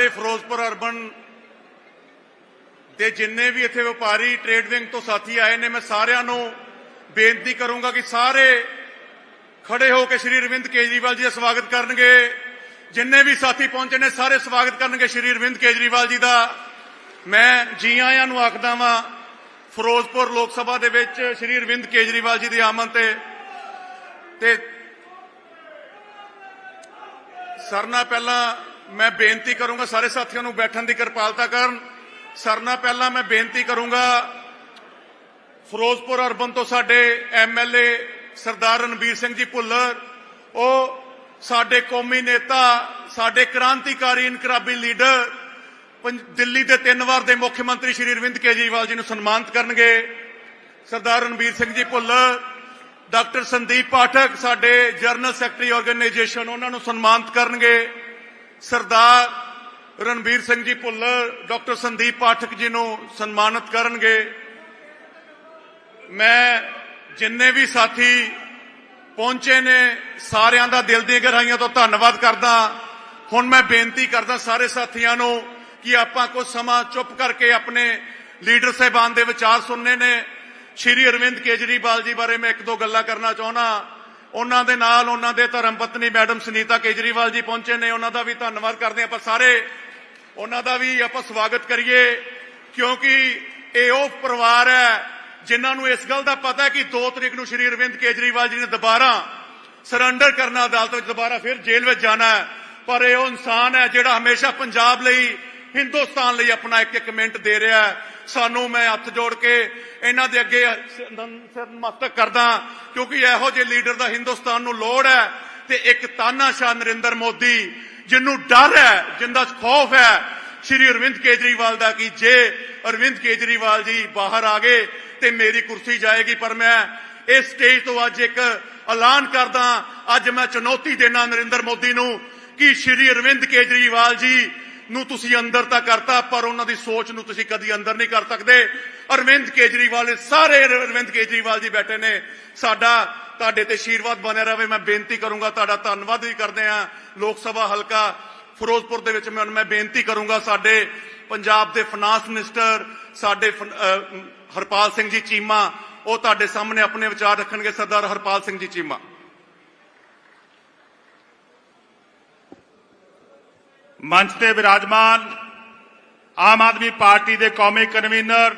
सारे फिरोजपुर अर्बन ते जिन्ने भी इत्थे व्यापारी ट्रेड विंग तो साथी आए ने, मैं सारिਆਂ ਨੂੰ बेनती करूंगा कि सारे खड़े होकर श्री अरविंद केजरीवाल जी का स्वागत करनगे। जिन्ने भी साथी पहुंचे ने सारे स्वागत करनगे श्री अरविंद केजरीवाल जी का। मैं जी आयां नूं आखदा वां फिरोजपुर लोक सभा दे विच श्री अरविंद केजरीवाल जी दी आमद ते सरना पहला मैं बेनती करूंगा सारे साथियों नूं बैठण दी किरपालता करन। सरना पहला मैं बेनती करूंगा फिरोजपुर अर्बन तो साडे MLA सरदार रणबीर सिंह जी भुल्लर, वो साडे कौमी नेता, साडे क्रांतिकारी इनकलाबी लीडर, दिल्ली के 3 बार के मुख्यमंत्री श्री अरविंद केजरीवाल जी को सन्मानित करनगे। सरदार रणबीर सिंह जी भुल्लर, डॉक्टर संदीप पाठक साडे जनरल सैकटरी ऑर्गेनाइजेशन, उन्होंने सन्मानित करनगे। सरदार रणबीर सिंह जी भुल्लर डॉक्टर संदीप पाठक जी को सन्मानित करनगे। मैं जिन्ने भी साथी पहुंचे ने सारिਆਂ ਦਾ दिल दी गहराइयों तो धन्यवाद करदा। हुण मैं बेनती करदा सारे साथियों को कि आपां कुछ समा चुप करके अपने लीडर साहिबान दे विचार सुनने ने। श्री अरविंद केजरीवाल जी बारे मैं 1-2 गल्लां करना चाहुंदा। उन्हां दे नाल उन्हां दे धर्मपत्नी मैडम सुनीता केजरीवाल जी पहुंचे ने, उन्हां दा भी धन्यवाद करदे आपां सारे। उन्हां दा भी आपां स्वागत करिए क्योंकि ये वो परिवार है जिन्होंने इस गल का पता है कि 2 तरीक को श्री अरविंद केजरीवाल जी ने दोबारा सरेंडर करना, अदालत में दोबारा फिर जेल में जाना है। पर यह इंसान है जिहड़ा हमेशा पंजाब लई, हिंदुस्तान लई अपना एक मिनट दे रहा है। सानू मैं हथ जोड़ के इन्हां दे अगे नतमस्तक करदा क्योंकि इहो जिहे लीडर दा हिंदुस्तान नूं लोड़ है। ते एक तानाशाह नरेंद्र मोदी जिन्हों डर है, जिंदा खौफ है श्री अरविंद केजरीवाल का कि जे अरविंद केजरीवाल जी बाहर आ गए तो मेरी कुर्सी जाएगी। पर मैं इस स्टेज तो अज एक ऐलान करदा, अज मैं चुनौती देना नरेंद्र मोदी नूं कि श्री अरविंद केजरीवाल जी नूं तुसीं अंदर तां करता पर उन्हां दी सोच नूं तुसीं कदी अंदर नहीं कर सकदे। अरविंद केजरीवाल, सारे अरविंद केजरीवाल जी बैठे ने, साडा तुहाडे ते आशीर्वाद बने रहे। मैं बेनती करूंगा, तुहाडा धन्नवाद भी करदे आ। लोक सभा हलका फिरोजपुर दे विच मैं बेनती करूंगा साडे पंजाब दे फाइनांस मिनिस्टर साडे हरपाल सिंह जी चीमा, वो तुहाडे सामने अपने विचार रखणगे। सरदार हरपाल सिंह जी चीमा। मंच ते विराजमान आम आदमी पार्टी के कौमी कन्वीनर,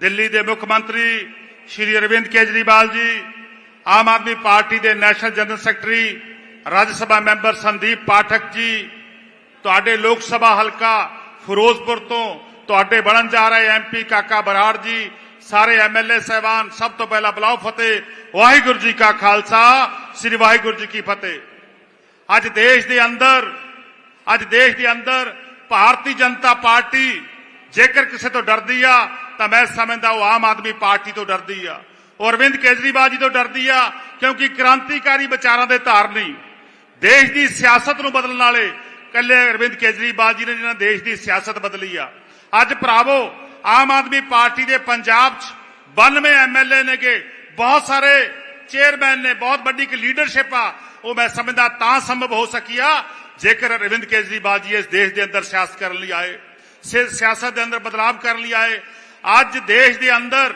दिल्ली के मुख्यमंत्री श्री अरविंद केजरीवाल जी, आम आदमी पार्टी के नैशनल जनरल सैकटरी राज्य सभा मैंबर संदीप पाठक जी, तुहाडे लोक सभा हलका फिरोजपुर तो तुहाडे बनन जा रहे MP काका बराड़ जी, सारे MLA साहबान, सब तो पहला बुलाओ फतेह। वाहिगुरू जी का खालसा, श्री वाहिगुरू जी की फतेह। अज देश के अंदर भारतीय जनता पार्टी जेकर किसी तो डरदी आ तो मैं समझदा वो आम आदमी पार्टी तो डरदी आ, और अरविंद केजरीवाल जी तो डरदी आ क्योंकि क्रांतिकारी विचारों के धारनी, देश की सियासत नूं बदलण वाले कल्ले अरविंद केजरीवाल जी ने जिन्हां देश की सियासत बदली आ। अज भरावो आम आदमी पार्टी के पंजाब 92 MLA ने के, बहुत सारे चेयरमैन ने, बहुत बड़ी एक लीडरशिप आ, वो मैं समझदा तां संभव हो सकी आ जेकर अरविंद केजरीवाल जी इस देश के अंदर सियासत करने लिए आए, सियासत के अंदर बदलाव करने लिए आए। अज देश के अंदर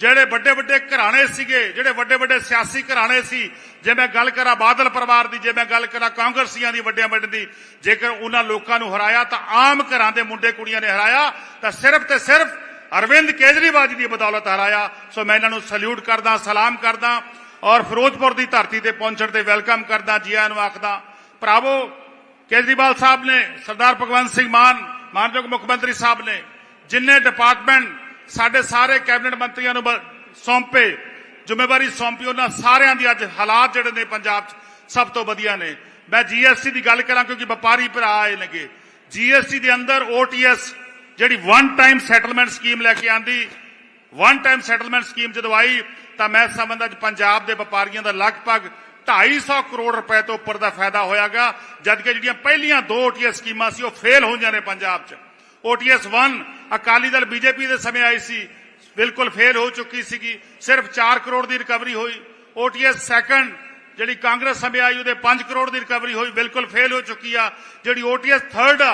ਜਿਹੜੇ ਵੱਡੇ ਵੱਡੇ ਘਰਾਣੇ ਸੀਗੇ, ਜਿਹੜੇ ਵੱਡੇ ਵੱਡੇ ਸਿਆਸੀ ਘਰਾਣੇ ਸੀ, ਜੇ ਮੈਂ ਗੱਲ ਕਰਾਂ ਬਾਦਲ ਪਰਿਵਾਰ ਦੀ, ਜੇ ਮੈਂ ਗੱਲ ਕਰਾਂ ਕਾਂਗਰਸੀਆਂ ਦੀ ਵੱਡਿਆਂ ਵੱਡੇ ਦੀ, ਜੇਕਰ ਉਹਨਾਂ ਲੋਕਾਂ ਨੂੰ ਹਰਾਇਆ ਤਾਂ ਆਮ ਘਰਾਂ ਦੇ ਮੁੰਡੇ ਕੁੜੀਆਂ ਨੇ ਹਰਾਇਆ ਤਾਂ ਸਿਰਫ ਤੇ ਸਿਰਫ ਅਰਵਿੰਦ ਕੇਜਰੀਵਾਲ ਜੀ ਦੀ ਬਦੌਲਤ ਹਰਾਇਆ। ਸੋ ਮੈਂ ਇਹਨਾਂ ਨੂੰ ਸੈਲੂਟ ਕਰਦਾ, ਸਲਾਮ ਕਰਦਾ ਔਰ ਫਿਰੋਜ਼ਪੁਰ ਦੀ ਧਰਤੀ ਤੇ ਪਹੁੰਚਣ ਤੇ ਵੈਲਕਮ ਕਰਦਾ, ਜੀ ਆਇਆਂ ਨੂੰ ਆਖਦਾ। ਭਰਾਵੋ, केजरीवाल साहब ने, सरदार भगवंत सिंह मान मानयोग मुख्यमंत्री साहब ने जिन्ने डिपार्टमेंट साडे सारे कैबिनेट मंत्रियों को सौंपे, जिम्मेवारी सौंपी, उन्होंने सारिਆਂ ਦੀ ਅੱਜ हालात ਜਿਹੜੇ ਨੇ पंजाब सब तो वधिया ने। मैं GST की गल करा क्योंकि व्यापारी भरा आए लगे। GST के अंदर OTS जी वन टाइम सैटलमेंट स्कीम लैके आंदी, वन टाइम सैटलमेंट स्कीम जो आई तो मैं समझदा पंजाब के व्यापारियों का लगभग 250 करोड़ रुपए तो उपर का फायदा होयागा, जबकि जिहड़ियां पहलियां 2 OTS स्कीमां सी वो फेल होईयां ने पंजाब च। OTS 1 अकाली दल BJP के समय आई सी, बिल्कुल फेल हो चुकी सी, सिर्फ 4 करोड़ की रिकवरी हुई। OTS 2 जी कांग्रेस समय आई वो 5 करोड़ की रिकवरी हुई, बिल्कुल फेल हो चुकी आ। जी OTS 3 आ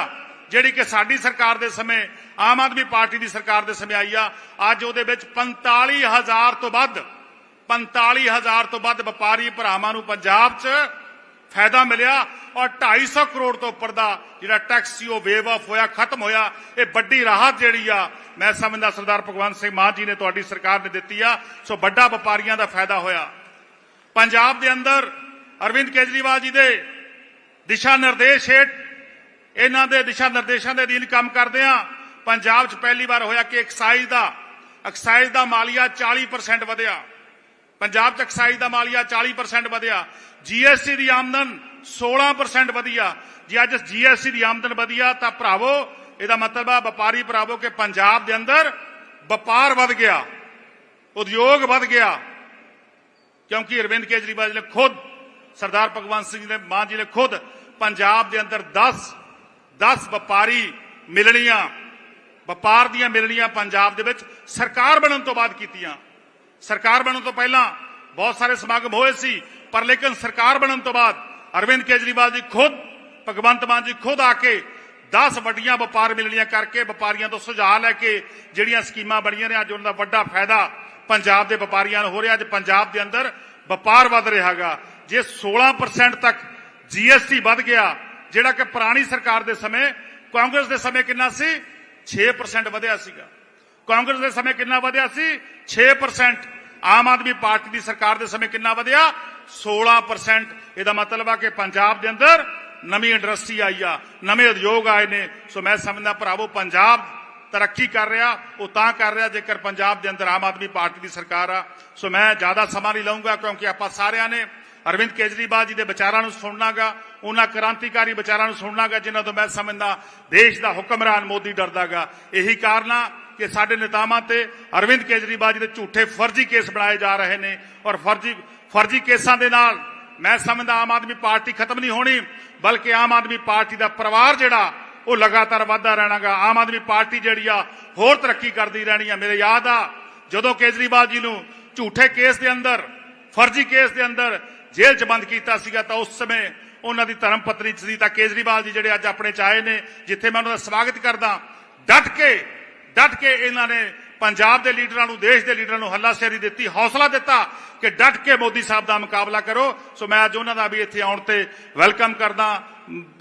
ਜਿਹੜੀ ਕਿ ਸਾਡੀ ਸਰਕਾਰ ਦੇ ਸਮੇਂ ਆਮ ਆਦਮੀ ਪਾਰਟੀ ਦੀ ਸਰਕਾਰ ਦੇ ਸਮੇਂ ਆਈ ਆ, ਅੱਜ ਉਹਦੇ ਵਿੱਚ 45,000 ਤੋਂ ਵੱਧ 45,000 ਤੋਂ ਵੱਧ ਵਪਾਰੀ ਭਰਾਵਾਂ ਨੂੰ ਪੰਜਾਬ 'ਚ ਫਾਇਦਾ ਮਿਲਿਆ ਔਰ 250 ਕਰੋੜ ਤੋਂ ਉੱਪਰ ਦਾ ਜਿਹੜਾ ਟੈਕਸ ਸੀ ਉਹ ਵੇਵ ਆਫ ਹੋਇਆ, ਖਤਮ ਹੋਇਆ। ਇਹ ਵੱਡੀ ਰਾਹਤ ਜਿਹੜੀ ਆ ਮੈਂ ਸਮਝਦਾ ਸਰਦਾਰ ਭਗਵੰਤ ਸਿੰਘ ਮਾਨ ਜੀ ਨੇ ਤੁਹਾਡੀ ਸਰਕਾਰ ਨੇ ਦਿੱਤੀ ਆ। ਸੋ ਵੱਡਾ ਵਪਾਰੀਆਂ ਦਾ ਫਾਇਦਾ ਹੋਇਆ। ਪੰਜਾਬ ਦੇ ਅੰਦਰ ਅਰਵਿੰਦ ਕੇਜਰੀਵਾਲ ਜੀ ਦੇ ਦਿਸ਼ਾ ਨਿਰਦੇਸ਼ ਹੇਠ, ਇਹਨਾਂ ਦੇ ਦਿਸ਼ਾ ਨਿਰਦੇਸ਼ਾਂ ਦੇ ਅਧੀਨ ਕੰਮ ਕਰਦੇ ਆ। ਪੰਜਾਬ 'ਚ ਪਹਿਲੀ ਵਾਰ ਹੋਇਆ ਕਿ ਐਕਸਾਈਜ਼ ਦਾ ਮਾਲੀਆ 40% ਵਧਿਆ। ਪੰਜਾਬ 'ਚ ਐਕਸਾਈਜ਼ ਦਾ ਮਾਲੀਆ 40% ਵਧਿਆ। GST ਦੀ ਆਮਦਨ 16% ਵਧਿਆ। ਜੇ ਅੱਜ GST ਦੀ ਆਮਦਨ ਵਧਿਆ ਤਾਂ ਭਰਾਵੋ ਇਹਦਾ ਮਤਲਬ ਆ ਵਪਾਰੀ ਭਰਾਵੋ ਕਿ ਪੰਜਾਬ ਦੇ ਅੰਦਰ ਵਪਾਰ ਵਧ ਗਿਆ, ਉਦਯੋਗ ਵਧ ਗਿਆ, ਕਿਉਂਕਿ ਅਰਵਿੰਦ ਕੇਜਰੀਵਾਲ ਜੀ ਨੇ ਖੁਦ, ਸਰਦਾਰ ਭਗਵੰਤ ਸਿੰਘ ਜੀ ਮਾਨ ਜੀ ਨੇ ਖੁਦ ਪੰਜਾਬ ਦੇ ਅੰਦਰ 10 ਵਪਾਰੀ ਮਿਲਣੀਆਂ, ਵਪਾਰ ਦੀਆਂ ਮਿਲਣੀਆਂ ਪੰਜਾਬ ਦੇ ਵਿੱਚ ਸਰਕਾਰ ਬਣਨ ਤੋਂ ਬਾਅਦ ਕੀਤੀਆਂ। ਸਰਕਾਰ ਬਣਨ ਤੋਂ ਪਹਿਲਾਂ ਬਹੁਤ ਸਾਰੇ ਸਮਾਗਮ ਹੋਏ ਸੀ, ਪਰ ਲੇਕਿਨ ਸਰਕਾਰ ਬਣਨ ਤੋਂ ਬਾਅਦ ਅਰਵਿੰਦ ਕੇਜਰੀਵਾਲ ਜੀ ਖੁਦ, ਭਗਵੰਤ ਮਾਨ ਜੀ ਖੁਦ ਆ ਕੇ 10 ਵੱਡੀਆਂ ਵਪਾਰ ਮਿਲਣੀਆਂ ਕਰਕੇ ਵਪਾਰੀਆਂ ਤੋਂ ਸੁਝਾਅ ਲੈ ਕੇ ਜਿਹੜੀਆਂ ਸਕੀਮਾਂ ਬਣੀਆਂ ਨੇ, ਅੱਜ ਉਹਨਾਂ ਦਾ ਵੱਡਾ ਫਾਇਦਾ ਪੰਜਾਬ ਦੇ ਵਪਾਰੀਆਂ ਨੂੰ ਹੋ ਰਿਹਾ। ਅੱਜ ਪੰਜਾਬ ਦੇ ਅੰਦਰ ਵਪਾਰ ਵਧ ਰਿਹਾਗਾ। ਜੇ 16% ਤੱਕ GST ਵਧ ਗਿਆ, ਜਿਹੜਾ ਕਿ ਪੁਰਾਣੀ ਸਰਕਾਰ ਦੇ ਸਮੇਂ, ਕਾਂਗਰਸ ਦੇ ਸਮੇਂ ਕਿੰਨਾ ਸੀ? 6% ਵਧਿਆ ਸੀਗਾ। ਕਾਂਗਰਸ ਦੇ ਸਮੇਂ ਕਿੰਨਾ ਵਧਿਆ ਸੀ? 6%। ਆਮ ਆਦਮੀ ਪਾਰਟੀ ਦੀ ਸਰਕਾਰ ਦੇ ਸਮੇਂ ਕਿੰਨਾ ਵਧਿਆ? 16%। ਇਹਦਾ ਮਤਲਬ ਆ ਕਿ ਪੰਜਾਬ ਦੇ ਅੰਦਰ ਨਵੀਂ ਇੰਡਸਟਰੀ ਆਈ ਆ, ਨਵੇਂ ਉਦਯੋਗ ਆਏ ਨੇ। ਸੋ ਮੈਂ ਸਮਝਦਾ ਭਰਾਵੋ ਪੰਜਾਬ ਤਰੱਕੀ ਕਰ ਰਿਹਾ, ਉਹ ਤਾਂ ਕਰ ਰਿਹਾ ਜੇਕਰ ਪੰਜਾਬ ਦੇ ਅੰਦਰ ਆਮ ਆਦਮੀ ਪਾਰਟੀ ਦੀ ਸਰਕਾਰ ਆ। ਸੋ ਮੈਂ ਜ਼ਿਆਦਾ ਸਮਾਂ ਨਹੀਂ ਲਵਾਂਗਾ, ਕਿਉਂਕਿ ਆਪਾਂ ਸਾਰਿਆਂ ਨੇ ਅਰਵਿੰਦ ਕੇਜਰੀਵਾਲ ਜੀ ਦੇ ਵਿਚਾਰਾਂ ਨੂੰ ਸੁਣਨਾਗਾ, ਉਹਨਾਂ ਕ੍ਰਾਂਤੀਕਾਰੀ ਵਿਚਾਰਾਂ ਨੂੰ ਸੁਣਨਾਗਾ ਜਿਨ੍ਹਾਂ ਤੋਂ ਮੈਂ ਸਮਝਦਾ ਦੇਸ਼ ਦਾ ਹੁਕਮਰਾਨ ਮੋਦੀ ਡਰਦਾਗਾ। ਇਹੀ ਕਾਰਨ ਆ ਕਿ ਸਾਡੇ ਨੇਤਾਵਾਂ ਤੇ ਅਰਵਿੰਦ ਕੇਜਰੀਵਾਲ ਜੀ ਦੇ ਝੂਠੇ ਫਰਜ਼ੀ ਕੇਸ ਬਣਾਏ ਜਾ ਰਹੇ ਨੇ, ਔਰ ਫਰਜ਼ੀ ਕੇਸਾਂ ਦੇ ਨਾਲ ਮੈਂ ਸਮਝਦਾ ਆਮ ਆਦਮੀ ਪਾਰਟੀ ਖਤਮ ਨਹੀਂ ਹੋਣੀ, ਬਲਕਿ ਆਮ ਆਦਮੀ ਪਾਰਟੀ ਦਾ ਪਰਿਵਾਰ ਜਿਹੜਾ ਉਹ ਲਗਾਤਾਰ ਵਧਦਾ ਰਹਿਣਾਗਾ। ਆਮ ਆਦਮੀ ਪਾਰਟੀ ਜਿਹੜੀ ਆ ਹੋਰ ਤਰੱਕੀ ਕਰਦੀ ਰਹਿਣੀ ਆ। ਮੇਰੇ ਯਾਦ ਆ ਜਦੋਂ ਕੇਜਰੀਵਾਲ ਜੀ ਨੂੰ ਝੂਠੇ ਕੇਸ ਦੇ ਅੰਦਰ, ਫਰਜ਼ੀ ਕੇਸ ਦੇ ਅੰਦਰ ਜੇਲ੍ਹ 'ਚ ਬੰਦ ਕੀਤਾ ਸੀਗਾ, ਤਾਂ ਉਸ ਸਮੇਂ ਉਹਨਾਂ ਦੀ ਧਰਮ ਪਤਨੀ ਸੀ। ਤਾਂ ਕੇਜਰੀਵਾਲ ਜੀ ਜਿਹੜੇ ਅੱਜ ਆਪਣੇ 'ਚ ਆਏ ਨੇ, ਜਿੱਥੇ ਮੈਂ ਉਹਨਾਂ ਦਾ ਸਵਾਗਤ ਕਰਦਾ, ਡਟ ਕੇ ਇਹਨਾਂ ਨੇ ਪੰਜਾਬ ਦੇ ਲੀਡਰਾਂ ਨੂੰ, ਦੇਸ਼ ਦੇ ਲੀਡਰਾਂ ਨੂੰ ਹੱਲਾਸ਼ੇਰੀ ਦਿੱਤੀ, ਹੌਸਲਾ ਦਿੱਤਾ ਕਿ ਡਟ ਕੇ ਮੋਦੀ ਸਾਹਿਬ ਦਾ ਮੁਕਾਬਲਾ ਕਰੋ। ਸੋ ਮੈਂ ਅੱਜ ਉਹਨਾਂ ਦਾ ਵੀ ਇੱਥੇ ਆਉਣ ਤੇ ਵੈਲਕਮ ਕਰਦਾ,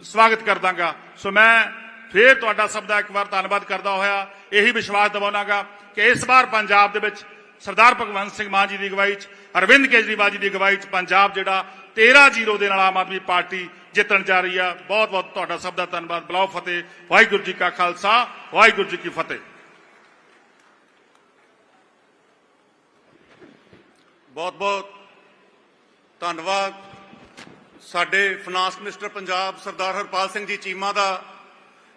ਸਵਾਗਤ ਕਰਦਾਂਗਾ। ਸੋ ਮੈਂ ਫਿਰ ਤੁਹਾਡਾ ਸਭ ਦਾ ਇੱਕ ਵਾਰ ਧੰਨਵਾਦ ਕਰਦਾ ਹੋਇਆ ਇਹੀ ਵਿਸ਼ਵਾਸ ਦਿਵਾਉਣਾਗਾ ਕਿ ਇਸ ਵਾਰ ਪੰਜਾਬ ਦੇ ਵਿੱਚ ਸਰਦਾਰ ਭਗਵੰਤ ਸਿੰਘ ਮਾਨ ਜੀ ਦੀ ਅਗਵਾਈ 'ਚ, ਅਰਵਿੰਦ ਕੇਜਰੀਵਾਲ ਜੀ ਦੀ ਅਗਵਾਈ 'ਚ ਪੰਜਾਬ ਜਿਹੜਾ 13-0 ਦੇ ਨਾਲ ਆਮ ਆਦਮੀ ਪਾਰਟੀ ਜਿੱਤਣ ਜਾ ਰਹੀ ਆ। ਬਹੁਤ ਬਹੁਤ ਤੁਹਾਡਾ ਸਭ ਦਾ ਧੰਨਵਾਦ। ਬਲਾਓ ਫਤਿਹ। ਵਾਹਿਗੁਰੂ ਜੀ ਕਾ ਖਾਲਸਾ, ਵਾਹਿਗੁਰੂ ਜੀ ਕੀ ਫਤਿਹ। ਬਹੁਤ ਬਹੁਤ ਧੰਨਵਾਦ ਸਾਡੇ ਫਾਈਨਾਂਸ ਮਿਨਿਸਟਰ ਪੰਜਾਬ ਸਰਦਾਰ ਹਰਪਾਲ ਸਿੰਘ ਜੀ ਚੀਮਾ ਦਾ,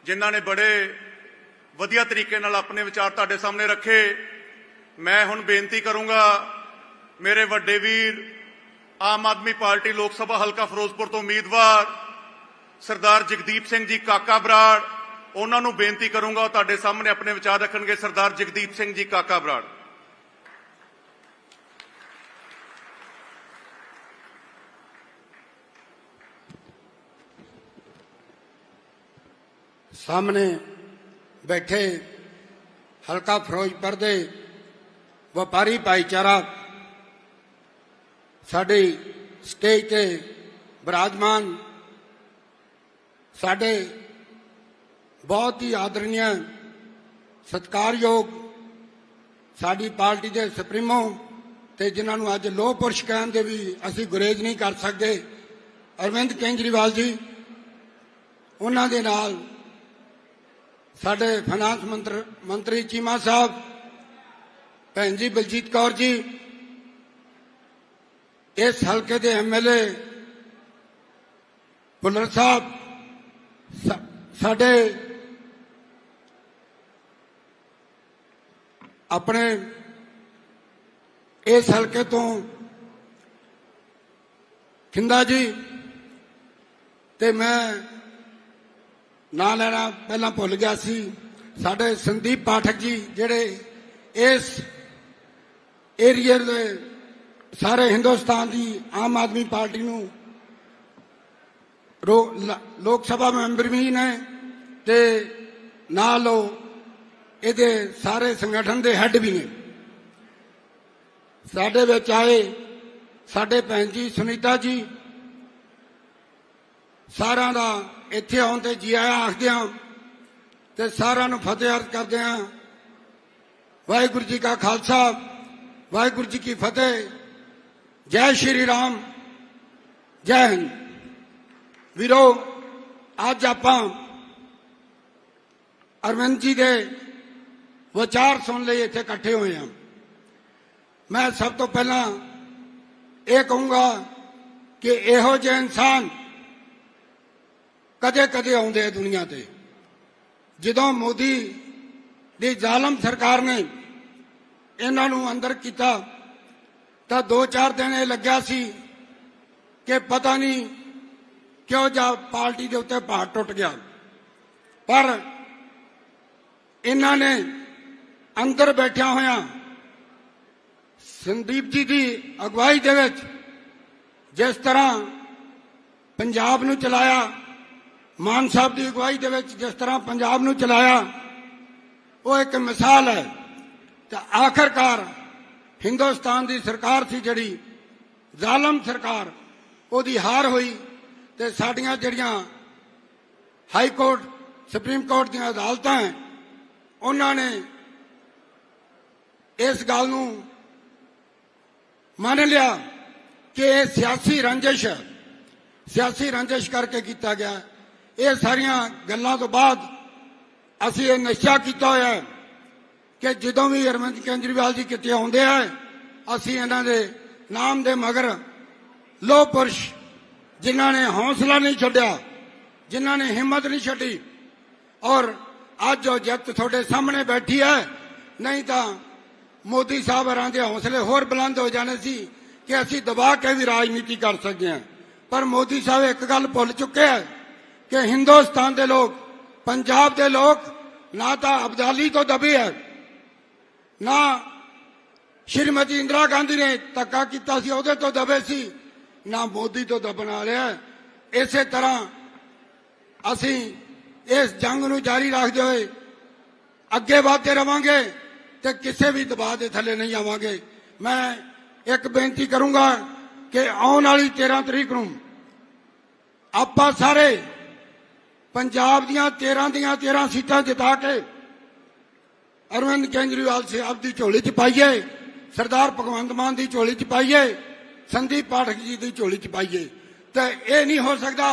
ਜਿਨ੍ਹਾਂ ਨੇ ਬੜੇ ਵਧੀਆ ਤਰੀਕੇ ਨਾਲ ਆਪਣੇ ਵਿਚਾਰ ਤੁਹਾਡੇ ਸਾਹਮਣੇ ਰੱਖੇ। ਮੈਂ ਹੁਣ ਬੇਨਤੀ ਕਰੂੰਗਾ ਮੇਰੇ ਵੱਡੇ ਵੀਰ ਆਮ ਆਦਮੀ ਪਾਰਟੀ ਲੋਕ ਸਭਾ ਹਲਕਾ ਫਿਰੋਜ਼ਪੁਰ ਤੋਂ ਉਮੀਦਵਾਰ ਸਰਦਾਰ ਜਗਦੀਪ ਸਿੰਘ ਜੀ ਕਾਕਾ ਬਰਾੜ, ਉਹਨਾਂ ਨੂੰ ਬੇਨਤੀ ਕਰੂੰਗਾ ਉਹ ਤੁਹਾਡੇ ਸਾਹਮਣੇ ਆਪਣੇ ਵਿਚਾਰ ਰੱਖਣਗੇ। ਸਰਦਾਰ ਜਗਦੀਪ ਸਿੰਘ ਜੀ ਕਾਕਾ ਬਰਾੜ। सामने बैठे हल्का फिरोजपुर दे व्यापारी भाईचारा, साडी स्टेज ते विराजमान साडे बहुत ही आदरणीय सत्कारयोग साडी पार्टी के सुप्रीमो ते जिन्हां नूं अज लोह पुरुष कहण दे भी असीं गुरेज नहीं कर सकते, अरविंद केजरीवाल जी, उन्हां दे नाल साडे फाइनांस मंत्री चीमा साहब, भैन जी बलजीत कौर जी, इस हल्के के MLA भुल्लर साहब, साडे अपने इस हल्के तो खिंदा जी, ते मैं ना लेना पहला भुल गया सी, साडे संदीप पाठक जी जिहड़े इस एरिए दे सारे हिंदुस्तान की आम आदमी पार्टी नूं लोक सभा मैंबर भी ने ਤੇ ਨਾਲ ਉਹ ਇਹਦੇ ਸਾਰੇ ਸੰਗਠਨ ਦੇ ਹੈੱਡ ਵੀ ਨੇ। ਸਾਡੇ ਵਿੱਚ ਆਏ ਸਾਡੇ ਭੈਣ ਜੀ ਸੁਨੀਤਾ ਜੀ, ਸਾਰਿਆਂ ਦਾ ਇੱਥੇ ਆਉਣ ਤੇ ਜੀ ਆਇਆਂ ਆਖਦੇ ਹਾਂ ਤੇ ਸਾਰਿਆਂ ਨੂੰ ਫਤਿਹ ਅਰਜ਼ ਕਰਦੇ ਹਾਂ। ਵਾਹਿਗੁਰੂ ਜੀ ਕਾ ਖਾਲਸਾ, ਵਾਹਿਗੁਰੂ ਜੀ ਕੀ ਫਤਿਹ। ਜੈ ਸ਼੍ਰੀ ਰਾਮ, ਜੈ ਹਿੰਦ। ਵੀਰੋ, ਅੱਜ ਆਪਾਂ ਅਰਵਿੰਦ ਜੀ ਦੇ ਵਿਚਾਰ ਸੁਣ ਲਈ ਇੱਥੇ ਇਕੱਠੇ ਹੋਏ ਹਾਂ। ਮੈਂ ਸਭ ਤੋਂ ਪਹਿਲਾਂ ਇਹ ਕਹੂੰਗਾ ਕਿ ਇਹੋ ਜਿਹੇ ਇਨਸਾਨ ਕਦੇ ਕਦੇ ਆਉਂਦੇ ਆ ਦੁਨੀਆ ਤੇ। ਜਦੋਂ ਮੋਦੀ ਦੀ ਜ਼ਾਲਮ ਸਰਕਾਰ ਨੇ ਇਹਨਾਂ ਨੂੰ ਅੰਦਰ ਕੀਤਾ ਤਾਂ 2-4 ਦਿਨ ਇਹ ਲੱਗਿਆ ਸੀ ਕਿ ਪਤਾ ਨਹੀਂ ਕਿਉਂ ਜਾ ਪਾਰਟੀ ਦੇ ਉੱਤੇ ਪਹਾੜ ਟੁੱਟ ਗਿਆ, ਪਰ ਇਹਨਾਂ ਨੇ ਅੰਦਰ ਬੈਠਿਆ ਹੋਇਆ ਸੰਦੀਪ ਜੀ ਦੀ ਅਗਵਾਈ ਦੇ ਵਿੱਚ ਜਿਸ ਤਰ੍ਹਾਂ ਪੰਜਾਬ ਨੂੰ ਚਲਾਇਆ, ਮਾਨ ਸਾਹਿਬ ਦੀ ਅਗਵਾਈ ਦੇ ਵਿੱਚ ਜਿਸ ਤਰ੍ਹਾਂ ਪੰਜਾਬ ਨੂੰ ਚਲਾਇਆ, ਉਹ ਇੱਕ ਮਿਸਾਲ ਹੈ। ਤੇ ਆਖਰਕਾਰ ਹਿੰਦੁਸਤਾਨ ਦੀ ਸਰਕਾਰ ਸੀ ਜਿਹੜੀ ਜ਼ਾਲਮ ਸਰਕਾਰ, ਉਹਦੀ ਹਾਰ ਹੋਈ ਤੇ ਸਾਡੀਆਂ ਜਿਹੜੀਆਂ ਹਾਈ ਕੋਰਟ, ਸੁਪਰੀਮ ਕੋਰਟ ਦੀਆਂ ਅਦਾਲਤਾਂ ਹੈ, ਉਹਨਾਂ ਨੇ ਇਸ ਗੱਲ ਨੂੰ ਮੰਨ ਲਿਆ ਕਿ ਇਹ ਸਿਆਸੀ ਰੰਜਿਸ਼ ਹੈ, ਸਿਆਸੀ ਰੰਜਿਸ਼ ਕਰਕੇ ਕੀਤਾ ਗਿਆ। ਇਹ ਸਾਰੀਆਂ ਗੱਲਾਂ ਤੋਂ ਬਾਅਦ ਅਸੀਂ ਇਹ ਨਿਸ਼ਚਾ ਕੀਤਾ ਹੋਇਆ ਹੈ ਕਿ ਜਦੋਂ ਵੀ ਅਰਵਿੰਦ ਕੇਜਰੀਵਾਲ ਜੀ ਕਿਤੇ ਆਉਂਦੇ ਆ, ਅਸੀਂ ਇਹਨਾਂ ਦੇ ਨਾਮ ਦੇ ਮਗਰ ਲੋਹ ਪੁਰਸ਼ ਜਿਨ੍ਹਾਂ ਨੇ ਹੌਸਲਾ ਨਹੀਂ ਛੱਡਿਆ, ਜਿਨ੍ਹਾਂ ਨੇ ਹਿੰਮਤ ਨਹੀਂ ਛੱਡੀ, ਔਰ ਅੱਜ ਉਹ ਜਿੱਤ ਤੁਹਾਡੇ ਸਾਹਮਣੇ ਬੈਠੀ ਹੈ, ਨਹੀਂ ਤਾਂ ਮੋਦੀ ਸਾਹਿਬ ਹੋਰਾਂ ਦੇ ਹੌਸਲੇ ਹੋਰ ਬੁਲੰਦ ਹੋ ਜਾਣੇ ਸੀ ਕਿ ਅਸੀਂ ਦਬਾ ਕੇ ਵੀ ਰਾਜਨੀਤੀ ਕਰ ਸਕਦੇ ਹਾਂ। ਪਰ ਮੋਦੀ ਸਾਹਿਬ ਇੱਕ ਗੱਲ ਭੁੱਲ ਚੁੱਕੇ ਹੈ ਕਿ ਹਿੰਦੁਸਤਾਨ ਦੇ ਲੋਕ, ਪੰਜਾਬ ਦੇ ਲੋਕ ਨਾ ਤਾਂ ਅਬਦਾਲੀ ਤੋਂ ਦਬੇ ਹੈ, ਨਾ ਸ਼੍ਰੀਮਤੀ ਇੰਦਰਾ ਗਾਂਧੀ ਨੇ ਧੱਕਾ ਕੀਤਾ ਸੀ ਉਹਦੇ ਤੋਂ ਦਬੇ ਸੀ, ਨਾ ਮੋਦੀ ਤੋਂ ਦਬਣ ਵਾਲੇ ਹੈ। ਇਸੇ ਤਰ੍ਹਾਂ ਅਸੀਂ ਇਸ ਜੰਗ ਨੂੰ ਜਾਰੀ ਰੱਖਦੇ ਹੋਏ ਅੱਗੇ ਵਧਦੇ ਰਵਾਂਗੇ ਤੇ ਕਿਸੇ ਵੀ ਦਬਾਅ ਦੇ ਥੱਲੇ ਨਹੀਂ ਆਵਾਂਗੇ। ਮੈਂ ਇੱਕ ਬੇਨਤੀ ਕਰੂੰਗਾ ਕਿ ਆਉਣ ਵਾਲੀ 13 ਤਰੀਕ ਨੂੰ ਆਪਾਂ ਸਾਰੇ ਪੰਜਾਬ ਦੀਆਂ 13 ਸੀਟਾਂ ਜਿਤਾ ਕੇ ਅਰਵਿੰਦ ਕੇਜਰੀਵਾਲ ਸਾਹਿਬ ਦੀ ਝੋਲੀ 'ਚ ਪਾਈਏ, ਸਰਦਾਰ ਭਗਵੰਤ ਮਾਨ ਦੀ ਝੋਲੀ 'ਚ ਪਾਈਏ, ਸੰਦੀਪ ਪਾਠਕ ਜੀ ਦੀ ਝੋਲੀ 'ਚ ਪਾਈਏ। ਤੇ ਇਹ ਨਹੀਂ ਹੋ ਸਕਦਾ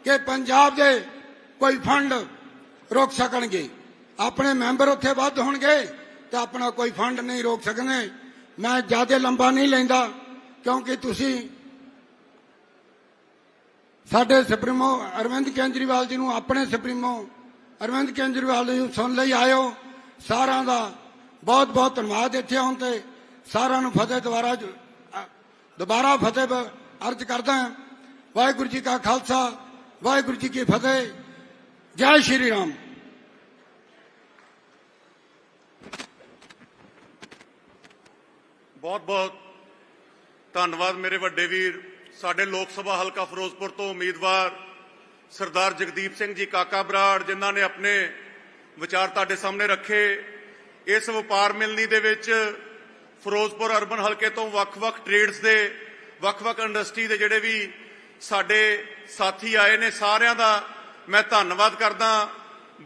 ਕਿ ਪੰਜਾਬ ਦੇ ਕੋਈ ਫੰਡ ਰੋਕ ਸਕਣਗੇ, ਆਪਣੇ ਮੈਂਬਰ ਉੱਥੇ ਵੱਧ ਹੋਣਗੇ ਤੇ ਆਪਣਾ ਕੋਈ ਫੰਡ ਨਹੀਂ ਰੋਕ ਸਕਦੇ। ਮੈਂ ਜ਼ਿਆਦਾ ਲੰਬਾ ਨਹੀਂ ਲੈਂਦਾ ਕਿਉਂਕਿ ਤੁਸੀਂ ਸਾਡੇ ਸੁਪਰੀਮੋ ਅਰਵਿੰਦ ਕੇਜਰੀਵਾਲ ਜੀ ਨੂੰ, ਆਪਣੇ ਸੁਪਰੀਮੋ ਅਰਵਿੰਦ ਕੇਜਰੀਵਾਲ ਜੀ ਨੂੰ ਸੁਣ ਲਈ ਆਇਓ। ਸਾਰਿਆਂ ਦਾ ਬਹੁਤ ਬਹੁਤ ਧੰਨਵਾਦ ਇੱਥੇ ਆਉਣ ਤੇ। ਸਾਰਿਆਂ ਨੂੰ ਫਤਿਹ ਦੁਬਾਰਾ ਫਤਿਹ ਅਰਜ਼ ਕਰਦਾ ਹਾਂ। ਵਾਹਿਗੁਰੂ ਜੀ ਕਾ ਖਾਲਸਾ, ਵਾਹਿਗੁਰੂ ਜੀ ਕੀ ਫਤਿਹ। ਜੈ ਸ਼੍ਰੀ ਰਾਮ। ਬਹੁਤ ਬਹੁਤ ਧੰਨਵਾਦ ਮੇਰੇ ਵੱਡੇ ਵੀਰ, ਸਾਡੇ ਲੋਕ ਸਭਾ ਹਲਕਾ ਫਿਰੋਜ਼ਪੁਰ ਤੋਂ ਉਮੀਦਵਾਰ ਸਰਦਾਰ ਜਗਦੀਪ ਸਿੰਘ ਜੀ ਕਾਕਾ ਬਰਾੜ, ਜਿਨ੍ਹਾਂ ਨੇ ਆਪਣੇ ਵਿਚਾਰ ਤੁਹਾਡੇ ਸਾਹਮਣੇ ਰੱਖੇ। ਇਸ ਵਪਾਰ ਮਿਲਣੀ ਦੇ ਵਿੱਚ ਫਿਰੋਜ਼ਪੁਰ ਅਰਬਨ ਹਲਕੇ ਤੋਂ ਵੱਖ-ਵੱਖ ਟ੍ਰੇਡਸ ਦੇ, ਵੱਖ-ਵੱਖ ਇੰਡਸਟਰੀ ਦੇ ਜਿਹੜੇ ਵੀ ਸਾਡੇ ਸਾਥੀ ਆਏ ਨੇ, ਸਾਰਿਆਂ ਦਾ ਮੈਂ ਧੰਨਵਾਦ ਕਰਦਾ।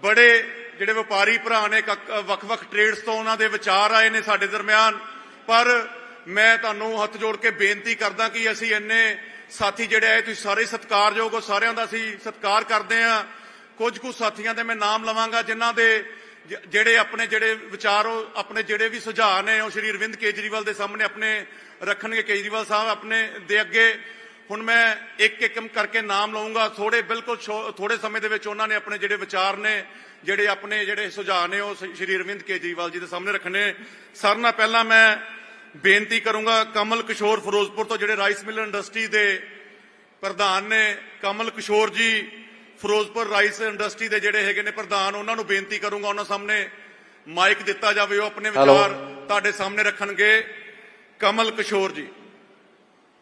ਬੜੇ ਜਿਹੜੇ ਵਪਾਰੀ ਭਰਾ ਨੇ ਵੱਖ-ਵੱਖ ਟ੍ਰੇਡਸ ਤੋਂ, ਉਹਨਾਂ ਦੇ ਵਿਚਾਰ ਆਏ ਨੇ ਸਾਡੇ ਦਰਮਿਆਨ। ਪਰ ਮੈਂ ਤੁਹਾਨੂੰ ਹੱਥ ਜੋੜ ਕੇ ਬੇਨਤੀ ਕਰਦਾ ਕਿ ਅਸੀਂ ਇੰਨੇ ਸਾਥੀ ਜਿਹੜੇ ਆਏ, ਤੁਸੀਂ ਸਾਰੇ ਸਤਿਕਾਰਯੋਗ ਹੋ, ਸਾਰਿਆਂ ਦਾ ਅਸੀਂ ਸਤਿਕਾਰ ਕਰਦੇ ਹਾਂ। ਕੁਝ ਕੁ ਸਾਥੀਆਂ ਦੇ ਮੈਂ ਨਾਮ ਲਵਾਂਗਾ ਜਿਨ੍ਹਾਂ ਦੇ ਜਿਹੜੇ ਆਪਣੇ ਜਿਹੜੇ ਵਿਚਾਰ, ਆਪਣੇ ਜਿਹੜੇ ਵੀ ਸੁਝਾਅ ਨੇ ਉਹ ਸ਼੍ਰੀ ਅਰਵਿੰਦ ਕੇਜਰੀਵਾਲ ਦੇ ਸਾਹਮਣੇ ਆਪਣੇ ਰੱਖਣਗੇ। ਕੇਜਰੀਵਾਲ ਸਾਹਿਬ ਆਪਣੇ ਦੇ ਅੱਗੇ ਹੁਣ ਮੈਂ ਇੱਕ ਇੱਕ ਕਰਕੇ ਨਾਮ ਲਵਾਂਗਾ। ਬਿਲਕੁਲ ਥੋੜੇ ਸਮੇਂ ਦੇ ਵਿੱਚ ਉਹਨਾਂ ਨੇ ਆਪਣੇ ਜਿਹੜੇ ਵਿਚਾਰ ਨੇ, ਜਿਹੜੇ ਆਪਣੇ ਜਿਹੜੇ ਸੁਝਾਅ ਨੇ ਉਹ ਸ਼੍ਰੀ ਅਰਵਿੰਦ ਕੇਜਰੀਵਾਲ ਜੀ ਦੇ ਸਾਹਮਣੇ ਰੱਖਣੇ। ਸਾਰਿਆਂ ਨਾਲ ਪਹਿਲਾਂ ਮੈਂ ਬੇਨਤੀ ਕਰੂੰਗਾ ਕਮਲ ਕਿਸ਼ੋਰ ਫਿਰੋਜ਼ਪੁਰ ਤੋਂ, ਜਿਹੜੇ ਰਾਈਸ ਮਿਲ ਇੰਡਸਟਰੀ ਦੇ ਪ੍ਰਧਾਨ ਨੇ। ਕਮਲ ਕਿਸ਼ੋਰ ਜੀ ਫਿਰੋਜ਼ਪੁਰ ਰਾਈਸ ਇੰਡਸਟਰੀ ਦੇ ਜਿਹੜੇ ਹੈਗੇ ਨੇ ਪ੍ਰਧਾਨ, ਉਹਨਾਂ ਨੂੰ ਬੇਨਤੀ ਕਰੂੰਗਾ ਉਹਨਾਂ ਸਾਹਮਣੇ ਮਾਈਕ ਦਿੱਤਾ ਜਾਵੇ, ਉਹ ਆਪਣੇ ਵਿਚਾਰ ਤੁਹਾਡੇ ਸਾਹਮਣੇ ਰੱਖਣਗੇ। ਕਮਲ ਕਿਸ਼ੋਰ ਜੀ।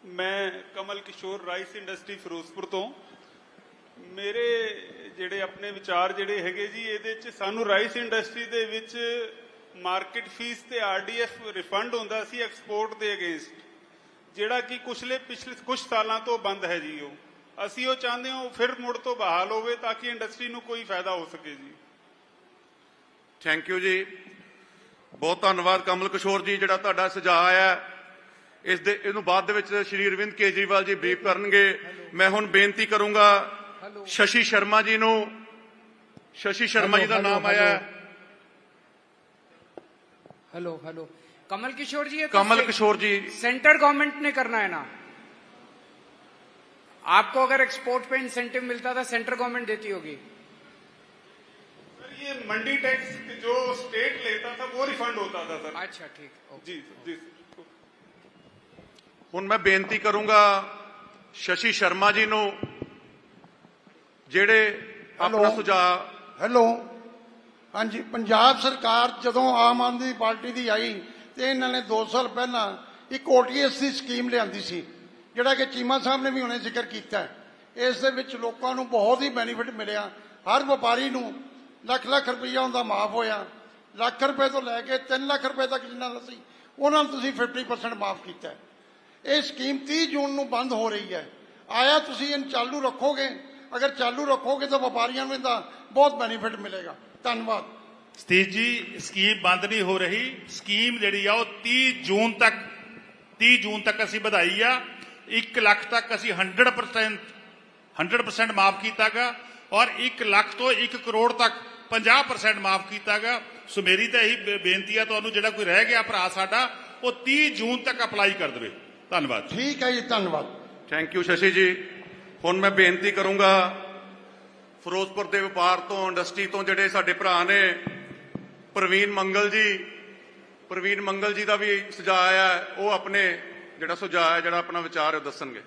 मैं कमल किशोर राइस इंडस्ट्री फिरोजपुर तो। मेरे ਜਿਹੜੇ ਆਪਣੇ ਵਿਚਾਰ ਜਿਹੜੇ ਹੈਗੇ ਜੀ, ਇਹਦੇ 'ਚ ਸਾਨੂੰ ਰਾਈਸ ਇੰਡਸਟਰੀ ਦੇ ਵਿੱਚ ਮਾਰਕੀਟ ਫੀਸ ਤੇ ਆਰਡੀਐਫ ਰਿਫੰਡ ਹੁੰਦਾ ਸੀ ਐਕਸਪੋਰਟ ਦੇ ਅਗੇਂਸਟ, ਜਿਹੜਾ ਕਿ ਪਿਛਲੇ ਕੁਝ ਸਾਲਾਂ ਤੋਂ ਬੰਦ ਹੈ ਜੀ। ਅਸੀਂ ਉਹ ਚਾਹੁੰਦੇ ਹਾਂ ਫਿਰ ਮੁੜ ਤੋਂ ਬਹਾਲ ਹੋਵੇ ਤਾਂ ਕਿ ਇੰਡਸਟਰੀ ਨੂੰ ਕੋਈ ਫਾਇਦਾ ਹੋ ਸਕੇ ਜੀ। ਥੈਂਕ ਯੂ ਜੀ, ਬਹੁਤ ਧੰਨਵਾਦ ਕਮਲ ਕਿਸ਼ੋਰ ਜੀ, ਜਿਹੜਾ ਤੁਹਾਡਾ ਸੁਝਾਅ ਆਇਆ ਇਹਨੂੰ ਬਾਅਦ ਦੇ ਵਿੱਚ ਸ਼੍ਰੀ ਅਰਵਿੰਦ ਕੇਜਰੀਵਾਲ ਜੀ ਬਰੀਫ ਕਰਨਗੇ। ਮੈਂ ਹੁਣ ਬੇਨਤੀ ਕਰੂੰਗਾ ਸ਼ਸ਼ੀ ਸ਼ਰਮਾ ਜੀ ਨੂੰ। ਸ਼ਸ਼ੀ ਸ਼ਰਮਾ ਜੀ ਦਾ ਨਾਮ ਆਇਆ। हेलो हेलो कमल किशोर जी, ये तो कमल किशोर जी, सेंटर गवर्नमेंट ने करना है ना। आपको अगर एक्सपोर्ट पे इंसेंटिव मिलता था सेंटर गवर्नमेंट देती होगी। सर ये मंडी टैक्स जो स्टेट लेता था वो रिफंड होता था सर। अच्छा ठीक, जी जी। ਹੁਣ ਮੈਂ ਬੇਨਤੀ ਕਰੂੰਗਾ ਸ਼ਸ਼ੀ ਸ਼ਰਮਾ ਜੀ ਨੂੰ, ਜਿਹੜੇ ਆਪਣਾ ਸੁਝਾਅ। ਹੈਲੋ, ਹਾਂਜੀ, ਪੰਜਾਬ ਸਰਕਾਰ ਜਦੋਂ ਆਮ ਆਦਮੀ ਪਾਰਟੀ ਦੀ ਆਈ ਤੇ ਇਹਨਾਂ ਨੇ 2 ਸਾਲ ਪਹਿਲਾਂ ਇੱਕ OTS ਦੀ ਸਕੀਮ ਲਿਆਂਦੀ ਸੀ, ਜਿਹੜਾ ਕਿ ਚੀਮਾ ਸਾਹਿਬ ਨੇ ਵੀ ਹੁਣੇ ਜ਼ਿਕਰ ਕੀਤਾ। ਇਸ ਦੇ ਵਿੱਚ ਲੋਕਾਂ ਨੂੰ ਬਹੁਤ ਹੀ ਬੈਨੀਫਿਟ ਮਿਲਿਆ। ਹਰ ਵਪਾਰੀ ਨੂੰ ਲੱਖ ਰੁਪਈਆ ਉਹਦਾ ਮਾਫ ਹੋਇਆ। ਲੱਖ ਰੁਪਏ ਤੋਂ ਲੈ ਕੇ 3 ਲੱਖ ਰੁਪਏ ਤੱਕ ਜਿੰਨਾ ਦਾ ਸੀ ਉਹਨਾਂ ਨੂੰ ਤੁਸੀਂ 50% ਮਾਫ ਕੀਤਾ। ਇਹ ਸਕੀਮ 30 ਜੂਨ ਨੂੰ ਬੰਦ ਹੋ ਰਹੀ ਹੈ। ਆਇਆ ਤੁਸੀਂ ਇਹਨੂੰ ਚਾਲੂ ਰੱਖੋਗੇ? ਅਗਰ ਚਾਲੂ ਰੱਖੋਗੇ ਤਾਂ ਵਪਾਰੀਆਂ ਨੂੰ ਇਹਦਾ ਬਹੁਤ ਬੈਨੀਫਿਟ ਮਿਲੇਗਾ। ਧੰਨਵਾਦ। ਸਤੀਸ਼ ਜੀ, ਸਕੀਮ ਬੰਦ ਨਹੀਂ ਹੋ ਰਹੀ। ਸਕੀਮ ਜਿਹੜੀ ਆ ਉਹ 30 ਜੂਨ ਤੱਕ ਅਸੀਂ ਵਧਾਈ ਆ। 1 ਲੱਖ ਤੱਕ ਅਸੀਂ 100% ਮਾਫ ਕੀਤਾਗਾ ਔਰ 1 ਲੱਖ ਤੋਂ 1 ਕਰੋੜ ਤੱਕ 50% ਮਾਫ ਕੀਤਾਗਾ। ਸੋ ਮੇਰੀ ਤਾਂ ਇਹੀ ਬੇਨਤੀ ਆ ਤੁਹਾਨੂੰ, ਜਿਹੜਾ ਕੋਈ ਰਹਿ ਗਿਆ ਭਰਾ ਸਾਡਾ, ਉਹ 30 ਜੂਨ ਤੱਕ ਅਪਲਾਈ ਕਰ ਦੇਵੇ। ਧੰਨਵਾਦ। ਠੀਕ ਹੈ ਜੀ, ਧੰਨਵਾਦ। ਥੈਂਕ ਯੂ ਸ਼ਸ਼ੀ ਜੀ। ਹੁਣ ਮੈਂ ਬੇਨਤੀ ਕਰੂੰਗਾ ਫਿਰੋਜ਼ਪੁਰ ਦੇ ਵਪਾਰ ਤੋਂ, ਇੰਡਸਟਰੀ ਤੋਂ ਜਿਹੜੇ ਸਾਡੇ ਭਰਾ ਨੇ, ਪ੍ਰਵੀਨ ਮੰਗਲ ਜੀ ਦਾ ਵੀ ਸੁਝਾਅ ਆਇਆ। ਉਹ ਆਪਣੇ ਜਿਹੜਾ ਸੁਝਾਅ ਹੈ, ਜਿਹੜਾ ਆਪਣਾ ਵਿਚਾਰ ਹੈ, ਉਹ ਦੱਸਣਗੇ।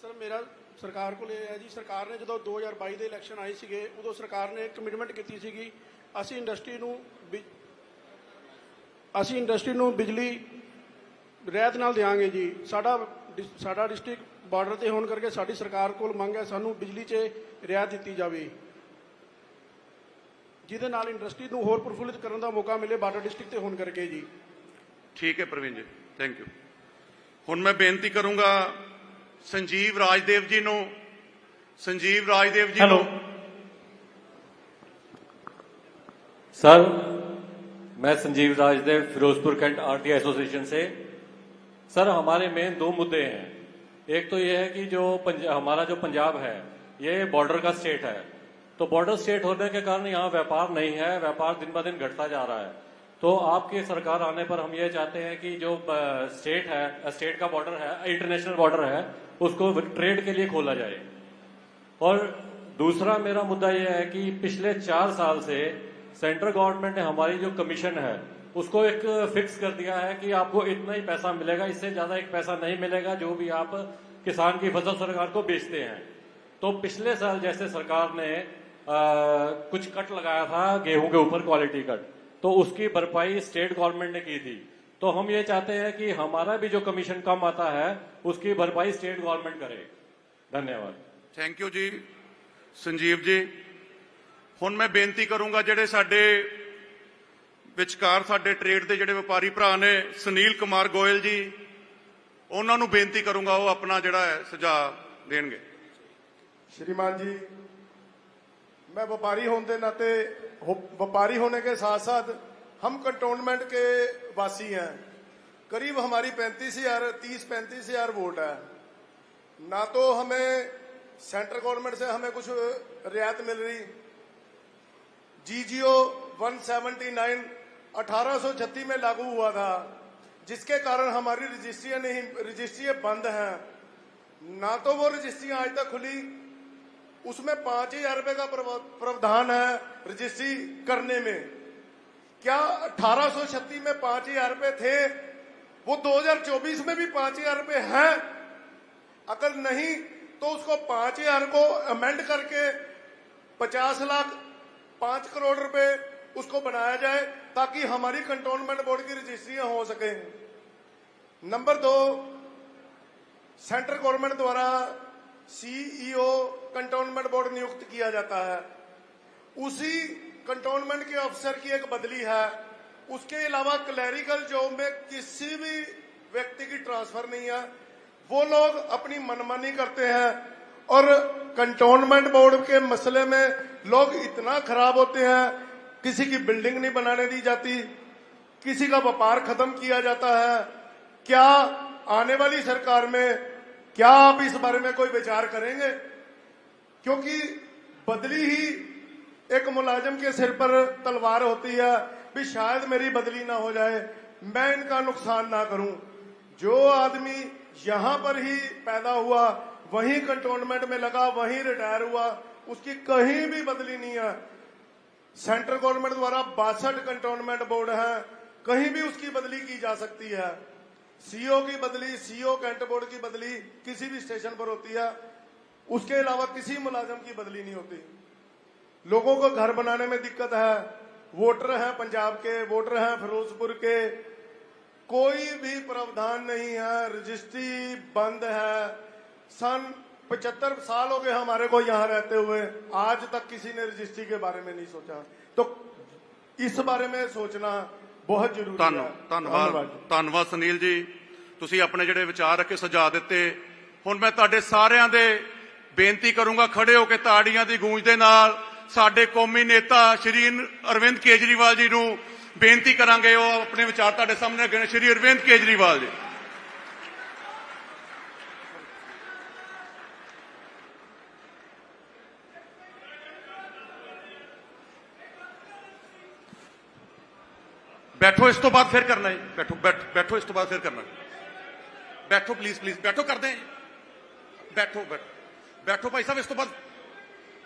ਸਰ ਮੇਰਾ ਸਰਕਾਰ ਕੋਲ ਇਹ ਹੈ ਜੀ, ਸਰਕਾਰ ਨੇ ਜਦੋਂ 2022 ਦੇ ਇਲੈਕਸ਼ਨ ਆਏ ਸੀਗੇ ਉਦੋਂ ਸਰਕਾਰ ਨੇ ਕਮਿਟਮੈਂਟ ਕੀਤੀ ਸੀਗੀ ਅਸੀਂ ਇੰਡਸਟਰੀ ਨੂੰ ਬਿਜਲੀ ਰਿਆਇਤ ਨਾਲ ਦੇਵਾਂਗੇ ਜੀ। ਸਾਡਾ ਡਿਸਟ੍ਰਿਕਟ ਬਾਰਡਰ ਤੇ ਹੋਣ ਕਰਕੇ ਸਾਡੀ ਸਰਕਾਰ ਕੋਲ ਮੰਗ ਹੈ ਸਾਨੂੰ ਬਿਜਲੀ 'ਚ ਰਿਆਇਤ ਦਿੱਤੀ ਜਾਵੇ, ਜਿਹਦੇ ਨਾਲ ਇੰਡਸਟਰੀ ਨੂੰ ਹੋਰ ਪ੍ਰਫੁੱਲਿਤ ਕਰਨ ਦਾ ਮੌਕਾ ਮਿਲੇ ਬਾਰਡਰ ਡਿਸਟ੍ਰਿਕਟ ਤੇ ਹੋਣ ਕਰਕੇ ਜੀ। ਠੀਕ ਹੈ ਪ੍ਰਵੀਨ ਜੀ, ਥੈਂਕ ਯੂ। ਹੁਣ ਮੈਂ ਬੇਨਤੀ ਕਰੂੰਗਾ ਸੰਜੀਵ ਰਾਜਦੇਵ ਜੀ ਨੂੰ। हेलो सर, मैं Sanjeev Rajdev Ferozepur cantt RTI association से। सर हमारे मेन 2 मुद्दे हैं। एक तो ये है कि हमारा जो पंजाब है ये बॉर्डर का स्टेट है, तो बॉर्डर स्टेट होने के कारण यहाँ व्यापार नहीं है, व्यापार दिन ब दिन घटता जा रहा है। तो आपकी सरकार आने पर हम ये चाहते हैं कि जो स्टेट का बॉर्डर है, इंटरनेशनल बॉर्डर है, उसको ट्रेड के लिए खोला जाए। और दूसरा मेरा मुद्दा यह है कि पिछले 4 साल से सेंट्रल गवर्नमेंट ने हमारी जो कमीशन है उसको एक फिक्स कर दिया है कि आपको इतना ही पैसा मिलेगा, इससे ज्यादा एक पैसा नहीं मिलेगा जो भी आप किसान की फसल सरकार को बेचते हैं। तो पिछले साल जैसे सरकार ने कुछ कट लगाया था गेहूं के ऊपर, क्वालिटी कट, तो उसकी भरपाई स्टेट गवर्नमेंट ने की थी। तो हम ये चाहते हैं कि हमारा भी जो कमीशन कम आता है उसकी भरपाई स्टेट गवर्नमेंट करे। धन्यवाद। थैंक यू जी संजीव जी। ਹੁਣ ਮੈਂ ਬੇਨਤੀ ਕਰੂੰਗਾ ਜਿਹੜੇ ਸਾਡੇ ਵਿਚਕਾਰ ਸਾਡੇ ਟ੍ਰੇਡ ਦੇ ਜਿਹੜੇ ਵਪਾਰੀ ਭਰਾ ਨੇ, ਸੁਨੀਲ ਕੁਮਾਰ ਗੋਇਲ ਜੀ, ਉਹਨਾਂ ਨੂੰ ਬੇਨਤੀ ਕਰੂੰਗਾ ਉਹ ਆਪਣਾ ਜਿਹੜਾ ਹੈ ਸੁਝਾਅ ਦੇਣਗੇ। श्रीमान जी, मैं व्यापारी होने के नाते, व्यापारी होने के साथ साथ हम कंटोनमेंट के वासी हैं। करीब हमारी 30-35,000 वोट है। ना तो हमें सेंट्रल गवर्नमेंट से हमें कुछ रियायत मिल रही। GGO 179 1836 में लागू हुआ था, जिसके कारण हमारी रजिस्ट्रियां बंद हैं। ना तो वो रजिस्ट्रियां आज तक खुली, उसमें 5,000 रुपए का प्रावधान है रजिस्ट्री करने में। क्या 1836 में 5,000 रुपए थे, वो 2024 में भी 5,000 रुपए हैं? अगर नहीं तो उसको 5,000 को अमेंड करके 50 लाख 5 करोड़ रुपए उसको बनाया जाए ताकि हमारी कंटोनमेंट बोर्ड की रजिस्ट्रियां हो सके। नंबर 2, सेंट्रल गवर्नमेंट द्वारा CEO कंटोनमेंट बोर्ड नियुक्त किया जाता है, उसी कंटोनमेंट के अफसर की एक बदली है। उसके अलावा क्लैरिकल जॉब में किसी भी व्यक्ति की ट्रांसफर नहीं है। वो लोग अपनी मनमानी करते हैं और कंटोनमेंट बोर्ड के मसले में लोग इतना खराब होते हैं, किसी की बिल्डिंग नहीं बनाने दी जाती, किसी का व्यापार खत्म किया जाता है। क्या आने वाली सरकार में क्या आप इस बारे में कोई विचार करेंगे? क्योंकि बदली ही एक मुलाजिम के सिर पर तलवार होती है भी शायद मेरी बदली ना हो जाए, मैं इनका नुकसान ना करूं। जो आदमी यहां पर ही पैदा हुआ, वहीं कंटोनमेंट में लगा, वहीं रिटायर हुआ, उसकी कहीं भी बदली नहीं है। सेंट्रल गवर्नमेंट द्वारा 62 कंटोनमेंट बोर्ड हैं, कहीं भी उसकी बदली की जा सकती है। सीओ की बदली, सीओ कैंट बोर्ड की बदली किसी भी स्टेशन पर होती है, उसके अलावा किसी मुलाजिम की बदली नहीं होती। लोगों को घर बनाने में दिक्कत है, वोटर हैं पंजाब के, वोटर हैं फिरोजपुर के, कोई भी प्रावधान नहीं है, रजिस्ट्री बंद है। सन 75 साल हो गए हमारे को यहाँ रहते हुए, आज तक किसी ने रजिस्ट्री के बारे में नहीं सोचा। तो इस बारे में सोचना बहुत जरूरी है। ਧੰਨਵਾਦ ਸੁਨੀਲ ਜੀ, ਤੁਸੀਂ ਆਪਣੇ ਜਿਹੜੇ ਵਿਚਾਰ ਰੱਖੇ ਸੁਝਾਅ ਦਿੱਤੇ। ਹੁਣ ਮੈਂ ਤੁਹਾਡੇ ਸਾਰਿਆਂ ਦੇ ਬੇਨਤੀ ਕਰੂੰਗਾ ਖੜੇ ਹੋ ਕੇ ਤਾੜੀਆਂ ਦੀ ਗੂੰਜ ਦੇ ਨਾਲ ਸਾਡੇ ਕੌਮੀ ਨੇਤਾ ਸ਼੍ਰੀ ਅਰਵਿੰਦ ਕੇਜਰੀਵਾਲ ਜੀ ਨੂੰ ਬੇਨਤੀ ਕਰਾਂਗੇ, ਉਹ ਆਪਣੇ ਵਿਚਾਰ ਤੁਹਾਡੇ ਸਾਹਮਣੇ ਰੱਖਣ। ਸ਼੍ਰੀ ਅਰਵਿੰਦ ਕੇਜਰੀਵਾਲ ਜੀ। बैठो, इस तो बाद फिर करना है। बैठो बैठो, इस तो बाद फिर करना। बैठो प्लीज प्लीज, बैठो कर दें। बैठो बैठो भाई साहब,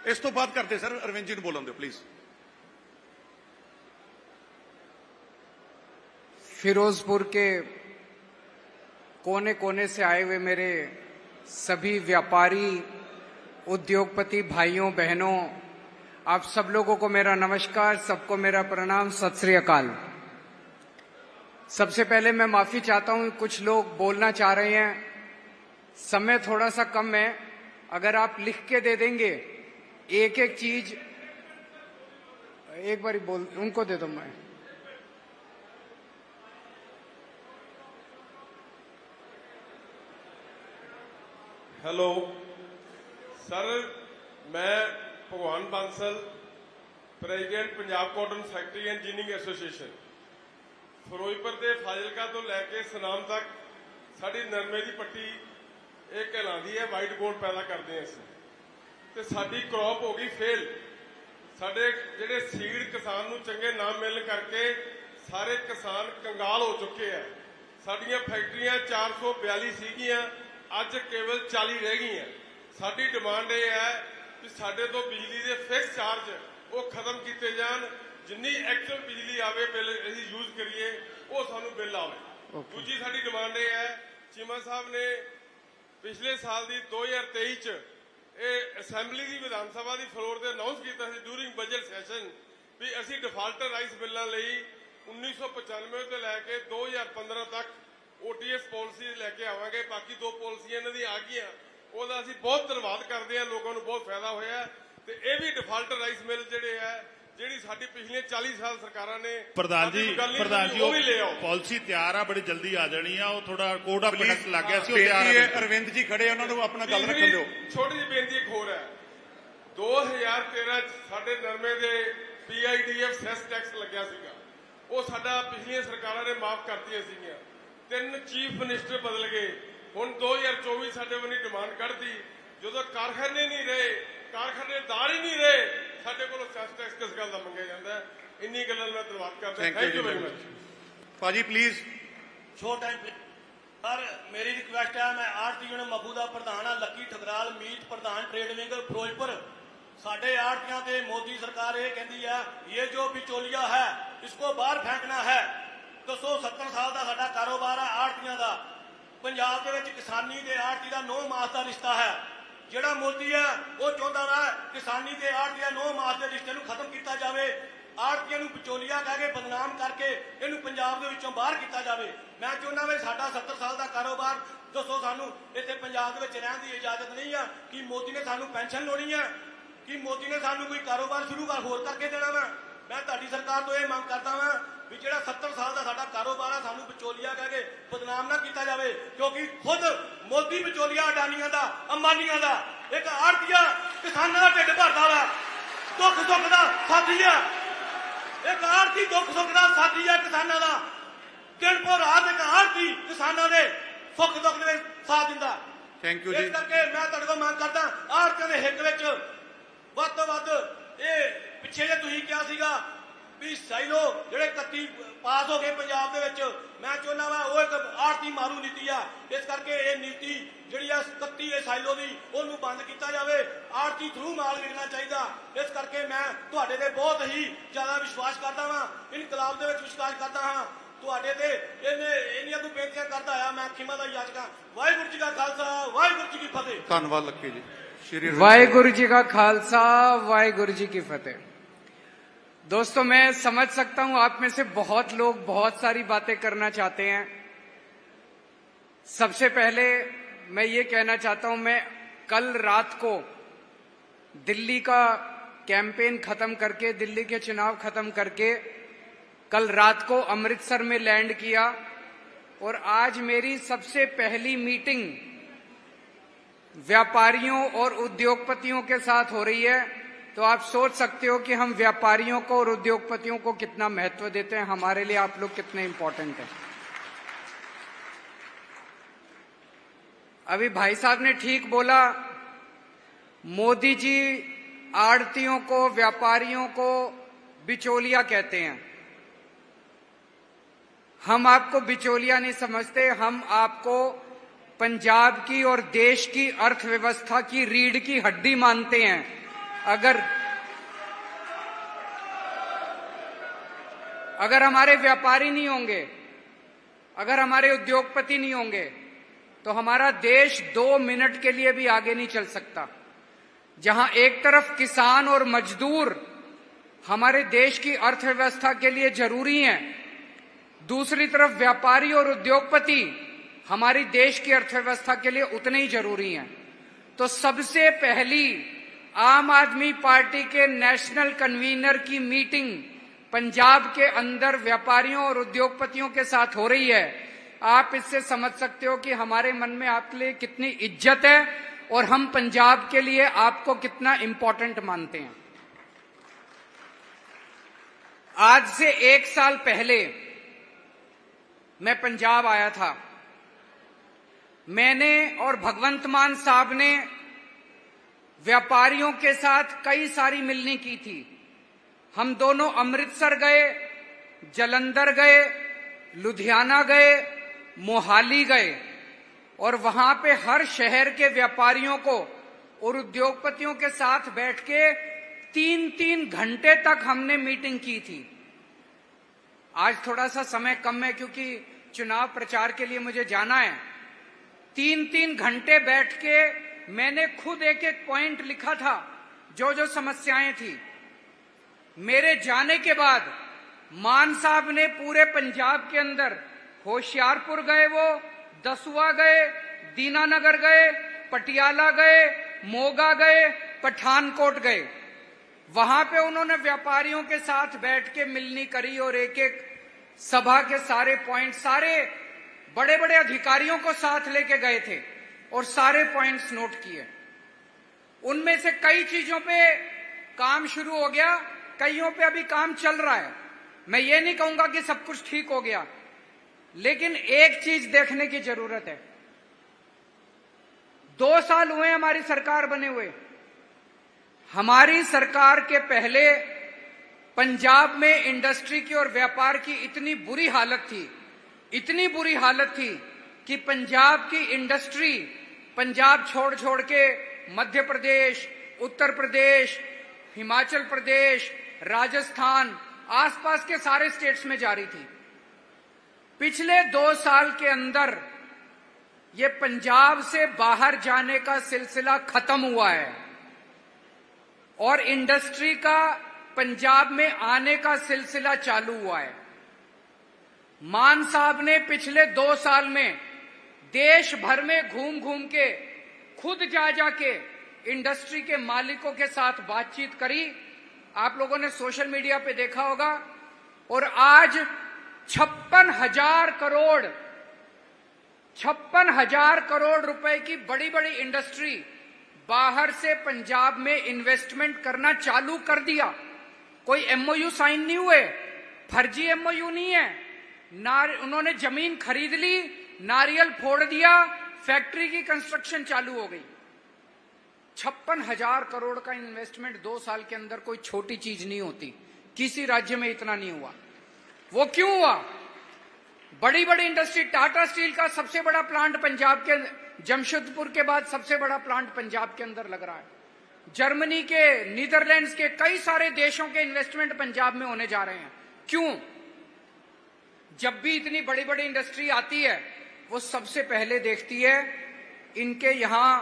इस तो बाद करते सर। अरविंद जी ने बोला दो प्लीज। फिरोजपुर के कोने कोने से आए हुए मेरे सभी व्यापारी, उद्योगपति भाइयों बहनों, आप सब लोगों को मेरा नमस्कार, सबको मेरा प्रणाम, सत श्री अकाल। सबसे पहले मैं माफी चाहता हूं, कुछ लोग बोलना चाह रहे हैं, समय थोड़ा सा कम है, अगर आप लिख के दे देंगे एक एक चीज, एक बार बोल उनको दे दो। मैं हेलो सर, मैं Bhagwan Bansal, president Punjab cotton factory and ginning association, Ferozepur ਦੇ ਫਾਜ਼ਿਲਕਾ ਤੋਂ ਲੈ ਕੇ ਸਨਾਮ ਤੱਕ ਸਾਡੀ ਨਰਮੇ ਦੀ ਪੱਟੀ ਇਹ ਕਹਿਲਾਉਂਦੀ ਹੈ ਵਾਈਟ ਗੋਲਡ ਪੈਦਾ ਕਰਦੇ ਹਾਂ ਅਸੀਂ, ਤੇ ਸਾਡੀ ਕ੍ਰੌਪ ਹੋ ਗਈ ਫੇਲ। ਸਾਡੇ ਜਿਹੜੇ ਸੀਡ ਕਿਸਾਨ ਨੂੰ ਚੰਗੇ ਨਾ ਮਿਲਣ ਕਰਕੇ ਸਾਰੇ ਕਿਸਾਨ ਕੰਗਾਲ ਹੋ ਚੁੱਕੇ ਆ। ਸਾਡੀਆਂ ਫੈਕਟਰੀਆਂ 442 ਸੀਗੀਆਂ, ਅੱਜ ਕੇਵਲ 40 ਰਹਿ ਗਈਆਂ। ਸਾਡੀ ਡਿਮਾਂਡ ਇਹ ਹੈ ਕਿ ਸਾਡੇ ਤੋਂ ਬਿਜਲੀ ਦੇ ਫਿਕਸ ਚਾਰਜ ਉਹ ਖਤਮ ਕੀਤੇ ਜਾਣ, ਜਿੰਨੀ ਐਕਚੁਅਲ ਬਿਜਲੀ ਆਵੇ ਬਿੱਲ ਅਸੀਂ ਯੂਜ਼ ਕਰੀਏ ਉਹ ਸਾਨੂੰ ਬਿੱਲ ਆਵੇ। ਦੂਜੀ ਸਾਡੀ ਡਿਮਾਂਡ ਇਹ ਹੈ, ਚੀਮਾ ਸਾਹਿਬ ਨੇ ਪਿਛਲੇ ਸਾਲ ਦੀ 2023 ਚ ਇਹ ਅਸੈਂਬਲੀ ਦੀ ਵਿਧਾਨ ਸਭਾ ਦੀ ਫਲੋਰ ਤੇ ਅਨਾਉਂਸ ਕੀਤਾ ਸੀ ਡਿਊਰਿੰਗ ਬਜਟ ਸੈਸ਼ਨ ਵੀ ਅਸੀਂ ਡਿਫਾਲਟਰ ਰਾਈਸ ਬਿੱਲਾਂ ਲਈ 1995 ਤੋਂ ਲੈ ਕੇ 2015 ਤੱਕ OTS ਪਾਲਿਸੀ ਲੈ ਕੇ ਆਵਾਂਗੇ। ਬਾਕੀ ਦੋ ਪਾਲਿਸੀਆਂ ਇਹਨਾਂ ਦੀਆਂ ਆ ਗਈਆਂ, ਉਹਦਾ ਅਸੀਂ ਬਹੁਤ ਧੰਨਵਾਦ ਕਰਦੇ ਹਾਂ, ਲੋਕਾਂ ਨੂੰ ਬਹੁਤ ਫਾਇਦਾ ਹੋਇਆ। ਤੇ ਇਹ ਵੀ ਡਿਫਾਲਟਰ ਰਾਈਸ ਮਿਲ ਜਿਹੜੇ ਹੈ, ਜਿਹੜੀ ਸਾਡੀ ਪਿਛਲੇ 40 ਸਾਲ ਸਰਕਾਰਾਂ ਨੇ ਪ੍ਰਧਾਨ ਜੀ ਉਹ ਵੀ ਲੈ ਆਓ। ਪਾਲਿਸੀ ਤਿਆਰ ਆ, ਬੜੀ ਜਲਦੀ ਆ ਜਾਣੀ ਆ। ਉਹ ਥੋੜਾ ਕੋਡ ਆਫ ਕੰਡਕਟ ਲੱਗ ਗਿਆ ਸੀ, ਉਹ ਤਿਆਰ ਹੈ। ਅਰਵਿੰਦ ਜੀ ਖੜੇ, ਉਹਨਾਂ ਨੂੰ ਆਪਣਾ ਗੱਲ ਰੱਖਣ ਦਿਓ। ਛੋਟੀ ਜਿਹੀ ਬੇਨਤੀ ਇੱਕ ਹੋਰ ਹੈ, 2013 ਚ ਸਾਡੇ ਨਰਮੇ ਦੇ PIDF ਸੈਸ ਟੈਕਸ ਲੱਗਿਆ ਸੀਗਾ, ਉਹ ਸਾਡਾ ਪਿਛਲੀਆਂ ਸਰਕਾਰਾਂ ਨੇ ਮਾਫ ਕਰਤੀਆਂ ਸੀਗੀਆਂ। 3 ਚੀਫ ਮਿਨਿਸਟਰ ਬਦਲ ਗਏ। ਹੁਣ 2024 ਸਾਡੇ ਵੱਲੋਂ ਡਿਮਾਂਡ ਕੱਢਦੀ, ਜਦੋਂ ਕਾਰਖਾਨੇ ਨਹੀਂ ਰਹੇ, ਕਾਰਖਾਨੇਦਾਰ ਹੀ ਨਹੀਂ ਰਹੇ, ਸਾਡੇ ਕੋਲੋਂ ਸੈਸ ਟੈਕਸ ਕਿਸ ਗੱਲ ਦਾ ਮੰਗਿਆ ਜਾਂਦਾ। ਇੰਨੀ ਗੱਲਾਂ ਮੈਂ ਧੰਨਵਾਦ ਕਰਦਾ। ਥੈਂਕ ਯੂ ਵੈਰੀ ਮਚ ਭਾਜੀ ਪਲੀਜ਼। ਸ਼ੋਰਟ ਟਾਈਮ ਸਰ, ਮੇਰੀ ਰਿਕੁਐਸਟ ਹੈ, ਮੈਂ ਆੜਤੀ ਯੂਨੀਅਨ ਮਫੂ ਦਾ ਪ੍ਰਧਾਨ ਹਾਂ, ਲੱਕੀ ਠਕਰਾਲ ਮੀਤ ਪ੍ਰਧਾਨ ਟ੍ਰੇਡ ਵਿੰਗ ਫਿਰੋਜ਼ਪੁਰ। ਸਾਡੇ ਆੜਤੀਆਂ ਤੇ ਮੋਦੀ ਸਰਕਾਰ ਇਹ ਕਹਿੰਦੀ ਹੈ ਇਹ ਜੋ ਵਿਚੋਲੀਆ ਹੈ ਇਸਕੋ ਬਾਹਰ ਫੈਂਕਣਾ ਹੈ। ਦੱਸੋ 70 ਸਾਲ ਦਾ ਸਾਡਾ ਕਾਰੋਬਾਰ ਹੈ ਆੜਤੀਆਂ ਦਾ। ਪੰਜਾਬ ਦੇ ਵਿੱਚ ਕਿਸਾਨੀ ਤੇ ਆੜਤੀ ਦਾ 9 ਮਾਸ ਦਾ ਰਿਸ਼ਤਾ ਹੈ। ਜਿਹੜਾ ਮੋਦੀ ਹੈ ਉਹ ਚਾਹੁੰਦਾ ਵਾ ਕਿਸਾਨੀ ਤੇ ਆੜਤੀ ਦਾ 9 ਮਾਸ ਦੇ ਰਿਸ਼ਤੇ ਨੂੰ ਖਤਮ ਕੀਤਾ ਜਾਵੇ। ਆੜਤੀਆਂ ਨੂੰ ਵਿਚੋਲੀਆ ਕਹਿ ਕੇ ਬਦਨਾਮ ਕਰਕੇ ਇਹਨੂੰ ਪੰਜਾਬ ਦੇ ਵਿੱਚੋਂ ਬਾਹਰ ਕੀਤਾ ਜਾਵੇ। ਮੈਂ ਚਾਹੁੰਦਾ ਵੀ ਸਾਡਾ 70 ਸਾਲ ਦਾ ਕਾਰੋਬਾਰ ਦੱਸੋ, ਸਾਨੂੰ ਇੱਥੇ ਪੰਜਾਬ ਦੇ ਵਿੱਚ ਰਹਿਣ ਦੀ ਇਜਾਜ਼ਤ ਨਹੀਂ ਆ। ਕਿ ਮੋਦੀ ਨੇ ਸਾਨੂੰ ਪੈਨਸ਼ਨ ਲਾਉਣੀ ਆ? ਕਿ ਮੋਦੀ ਨੇ ਸਾਨੂੰ ਕੋਈ ਕਾਰੋਬਾਰ ਸ਼ੁਰੂ ਹੋਰ ਕਰਕੇ ਦੇਣਾ ਵਾ? ਮੈਂ ਤੁਹਾਡੀ ਸਰਕਾਰ ਤੋਂ ਇਹ ਮੰਗ ਕਰਦਾ ਵਾਂ ਵੀ ਜਿਹੜਾ 70 ਸਾਲ ਦਾ ਸਾਡਾ ਕਾਰੋਬਾਰ ਆ, ਸਾਨੂੰ ਵਿਚੋਲੀਆ ਕਹਿ ਕੇ ਬਦਨਾਮ ਨਾ ਕੀਤਾ ਜਾਵੇ, ਕਿਉਂਕਿ ਖੁਦ ਮੋਦੀ ਵਿਚੋਲੀਆ ਅਡਾਨੀਆਂ ਦਾ, ਅੰਬਾਨੀਆਂ ਦਾ, ਇੱਕ ਆੜਤੀਆ ਕਿਸਾਨਾਂ ਦਾ ਢਿੱਡ ਭਰਦਾ ਵਾ, ਦੁੱਖ ਸੁੱਖ ਦਾ ਸਾਥੀ ਆ। ਇੱਕ ਆੜਤੀ ਦੁੱਖ ਸੁੱਖ ਦਾ ਸਾਥੀ ਆ ਕਿਸਾਨਾਂ ਦਾ। ਦਿਨ ਭਰ ਰਾਤ ਇੱਕ ਆੜਤੀ ਕਿਸਾਨਾਂ ਦੇ ਸੁੱਖ ਦੁੱਖ ਦੇ ਸਾਥ ਦਿੰਦਾ। ਥੈਂਕ ਯੂ ਜੀ। ਇਸ ਕਰਕੇ ਮੈਂ ਤੁਹਾਡੇ ਕੋਲ ਮੰਗ ਕਰਦਾ, ਆੜਤੀਆਂ ਦੇ ਹਿੱਤ ਵਿੱਚ ਵੱਧ ਤੋਂ ਵੱਧ ਇਹ ਪਿੱਛੇ ਜੇ ਤੁਸੀਂ ਕਿਹਾ ਸੀਗਾ ਵੀ ਸਾਈਲੋ ਜਿਹੜੇ 31 ਪਾਸ ਹੋ ਗਏ ਪੰਜਾਬ ਦੇ ਵਿੱਚ, ਮੈਂ ਚਾਹੁੰਦਾ ਵਾ ਉਹ ਇੱਕ ਆੜਤੀ ਮਾਰੂ ਨੀਤੀ ਆ। ਇਸ ਕਰਕੇ ਇਹ ਨੀਤੀ ਜਿਹੜੀ ਆ 31 ਇਹ ਸਾਈਲੋ ਦੀ ਉਹਨੂੰ ਬੰਦ ਕੀਤਾ ਜਾਵੇ। ਆੜਤੀ ਥਰੂ ਮਾਲ ਵਿਕਣਾ ਚਾਹੀਦਾ। ਇਸ ਕਰਕੇ ਮੈਂ ਤੁਹਾਡੇ ਤੇ ਬਹੁਤ ਹੀ ਜ਼ਿਆਦਾ ਵਿਸ਼ਵਾਸ ਕਰਦਾ ਵਾਂ, ਇਨਕਲਾਬ ਦੇ ਵਿੱਚ ਵਿਸ਼ਵਾਸ ਕਰਦਾ ਹਾਂ। ਤੁਹਾਡੇ ਤੇ ਇੰਨੀਆਂ ਤੋਂ ਬੇਨਤੀਆਂ ਕਰਦਾ ਆ। ਮੈਂ ਖਿਮਾ ਦਾ ਯਾਚਕਾਂ। ਵਾਹਿਗੁਰੂ ਜੀ ਕਾ ਖਾਲਸਾ, ਵਾਹਿਗੁਰੂ ਜੀ ਕੀ ਫਤਿਹ। ਧੰਨਵਾਦ ਲੱਕੀ ਜੀ। ਸ਼੍ਰੀ वाहिगुरु जी का खालसा, वाहिगुरु जी की फतेह। दोस्तों, मैं समझ सकता हूं आप में से बहुत लोग बहुत सारी बातें करना चाहते हैं। सबसे पहले मैं ये कहना चाहता हूं, मैं कल रात को दिल्ली का कैंपेन खत्म करके, दिल्ली के चुनाव खत्म करके कल रात को अमृतसर में लैंड किया और आज मेरी सबसे पहली मीटिंग व्यापारियों और उद्योगपतियों के साथ हो रही है। तो आप सोच सकते हो कि हम व्यापारियों को और उद्योगपतियों को कितना महत्व देते हैं, हमारे लिए आप लोग कितने इंपॉर्टेंट हैं। अभी भाई साहब ने ठीक बोला, मोदी जी आड़तियों को, व्यापारियों को बिचौलिया कहते हैं। हम आपको बिचौलिया नहीं समझते, हम आपको पंजाब की और देश की अर्थव्यवस्था की रीढ़ की हड्डी मानते हैं। अगर हमारे व्यापारी नहीं होंगे, अगर हमारे उद्योगपति नहीं होंगे, तो हमारा देश 2 मिनट के लिए भी आगे नहीं चल सकता। जहां एक तरफ किसान और मजदूर हमारे देश की अर्थव्यवस्था के लिए जरूरी हैं, दूसरी तरफ व्यापारी और उद्योगपति हमारी देश की अर्थव्यवस्था के लिए उतने ही जरूरी हैं। तो सबसे पहली आम आदमी पार्टी के नेशनल कन्वीनर की मीटिंग पंजाब के अंदर व्यापारियों और उद्योगपतियों के साथ हो रही है। आप इससे समझ सकते हो कि हमारे मन में आपके लिए कितनी इज्जत है और हम पंजाब के लिए आपको कितना इंपॉर्टेंट मानते हैं। आज से 1 साल पहले मैं पंजाब आया था। मैंने और भगवंत मान साहब ने व्यापारियों के साथ कई सारी मिलनी की थी। हम दोनों अमृतसर गए, जलंधर गए, लुधियाना गए, मोहाली गए और वहां पे हर शहर के व्यापारियों को और उद्योगपतियों के साथ बैठ के 3-3 घंटे तक हमने मीटिंग की थी। आज थोड़ा सा समय कम है क्योंकि चुनाव प्रचार के लिए मुझे जाना है। 3-3 घंटे बैठ के मैंने खुद एक एक पॉइंट लिखा था, जो जो समस्याएं थी। मेरे जाने के बाद मान साहब ने पूरे पंजाब के अंदर होशियारपुर गए, वो दसुआ गए, दीनानगर गए, पटियाला गए, मोगा गए, पठानकोट गए। वहां पे उन्होंने व्यापारियों के साथ बैठ के मिलनी करी और एक एक सभा के सारे पॉइंट, सारे बड़े बड़े अधिकारियों को साथ लेके गए थे और सारे पॉइंट्स नोट किए। उनमें से कई चीजों पे काम शुरू हो गया, कईयों पे अभी काम चल रहा है। मैं ये नहीं कहूंगा कि सब कुछ ठीक हो गया, लेकिन एक चीज देखने की जरूरत है। 2 साल हुए हमारी सरकार बने हुए। हमारी सरकार के पहले पंजाब में इंडस्ट्री की और व्यापार की इतनी बुरी हालत थी, इतनी बुरी हालत थी कि पंजाब की इंडस्ट्री पंजाब छोड़ छोड़ के मध्य प्रदेश, उत्तर प्रदेश, हिमाचल प्रदेश, राजस्थान, आसपास के सारे स्टेट्स में जा रही थी। पिछले 2 साल के अंदर ये पंजाब से बाहर जाने का सिलसिला खत्म हुआ है और इंडस्ट्री का पंजाब में आने का सिलसिला चालू हुआ है। मान साहब ने पिछले 2 साल में देश भर में घूम घूम के खुद जा जाके इंडस्ट्री के मालिकों के साथ बातचीत करी। आप लोगों ने सोशल मीडिया पे देखा होगा। और आज 56,000 करोड़ रुपए की बड़ी बड़ी इंडस्ट्री बाहर से पंजाब में इन्वेस्टमेंट करना चालू कर दिया। कोई एमओयू साइन नहीं हुए, फर्जी एमओयू नहीं है। उन्होंने जमीन खरीद ली, नारियल फोड़ दिया, फैक्ट्री की कंस्ट्रक्शन चालू हो गई। 56,000 करोड़ का इन्वेस्टमेंट 2 साल के अंदर कोई छोटी चीज नहीं होती। किसी राज्य में इतना नहीं हुआ। वो क्यों हुआ? बड़ी बड़ी इंडस्ट्री, टाटा स्टील का सबसे बड़ा प्लांट पंजाब के, जमशेदपुर के बाद सबसे बड़ा प्लांट पंजाब के अंदर लग रहा है। जर्मनी के, नीदरलैंड्स के, कई सारे देशों के इन्वेस्टमेंट पंजाब में होने जा रहे हैं। क्यों? जब भी इतनी बड़ी बड़ी इंडस्ट्री आती है, वो सबसे पहले देखती है इनके यहां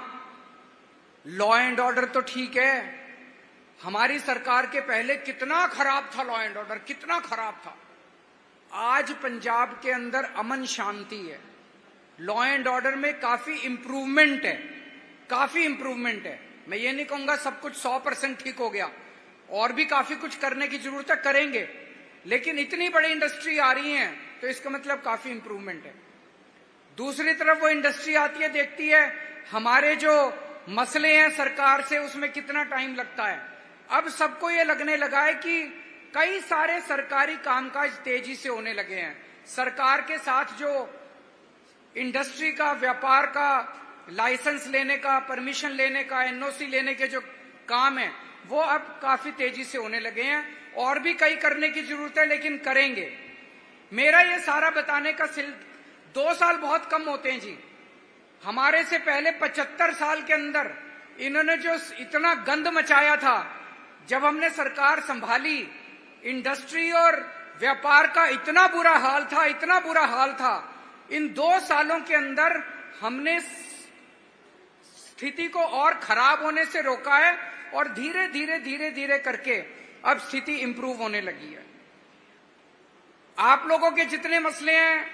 लॉ एंड ऑर्डर तो ठीक है। हमारी सरकार के पहले कितना खराब था लॉ एंड ऑर्डर, कितना खराब था। आज पंजाब के अंदर अमन शांति है, लॉ एंड ऑर्डर में काफी इंप्रूवमेंट है, काफी इंप्रूवमेंट है। मैं ये नहीं कहूंगा सब कुछ 100% ठीक हो गया, और भी काफी कुछ करने की जरूरत है, करेंगे। लेकिन इतनी बड़ी इंडस्ट्री आ रही है तो इसका मतलब काफी इंप्रूवमेंट है। दूसरी तरफ वो इंडस्ट्री आती है, देखती है हमारे जो मसले हैं सरकार से, उसमें कितना टाइम लगता है। अब सबको ये लगने लगा है कि कई सारे सरकारी कामकाज तेजी से होने लगे हैं। सरकार के साथ जो इंडस्ट्री का, व्यापार का लाइसेंस लेने का, परमिशन लेने का, एनओसी लेने के जो काम है, वो अब काफी तेजी से होने लगे हैं। और भी कई करने की जरूरत है, लेकिन करेंगे। मेरा ये सारा बताने का 2 साल बहुत कम होते हैं जी। हमारे से पहले 75 साल के अंदर इन्होंने जो इतना गंद मचाया था, जब हमने सरकार संभाली, इंडस्ट्री और व्यापार का इतना बुरा हाल था, इतना बुरा हाल था। इन 2 सालों के अंदर हमने स्थिति को और खराब होने से रोका है, और धीरे धीरे धीरे धीरे करके अब स्थिति इंप्रूव होने लगी है। आप लोगों के जितने मसले हैं,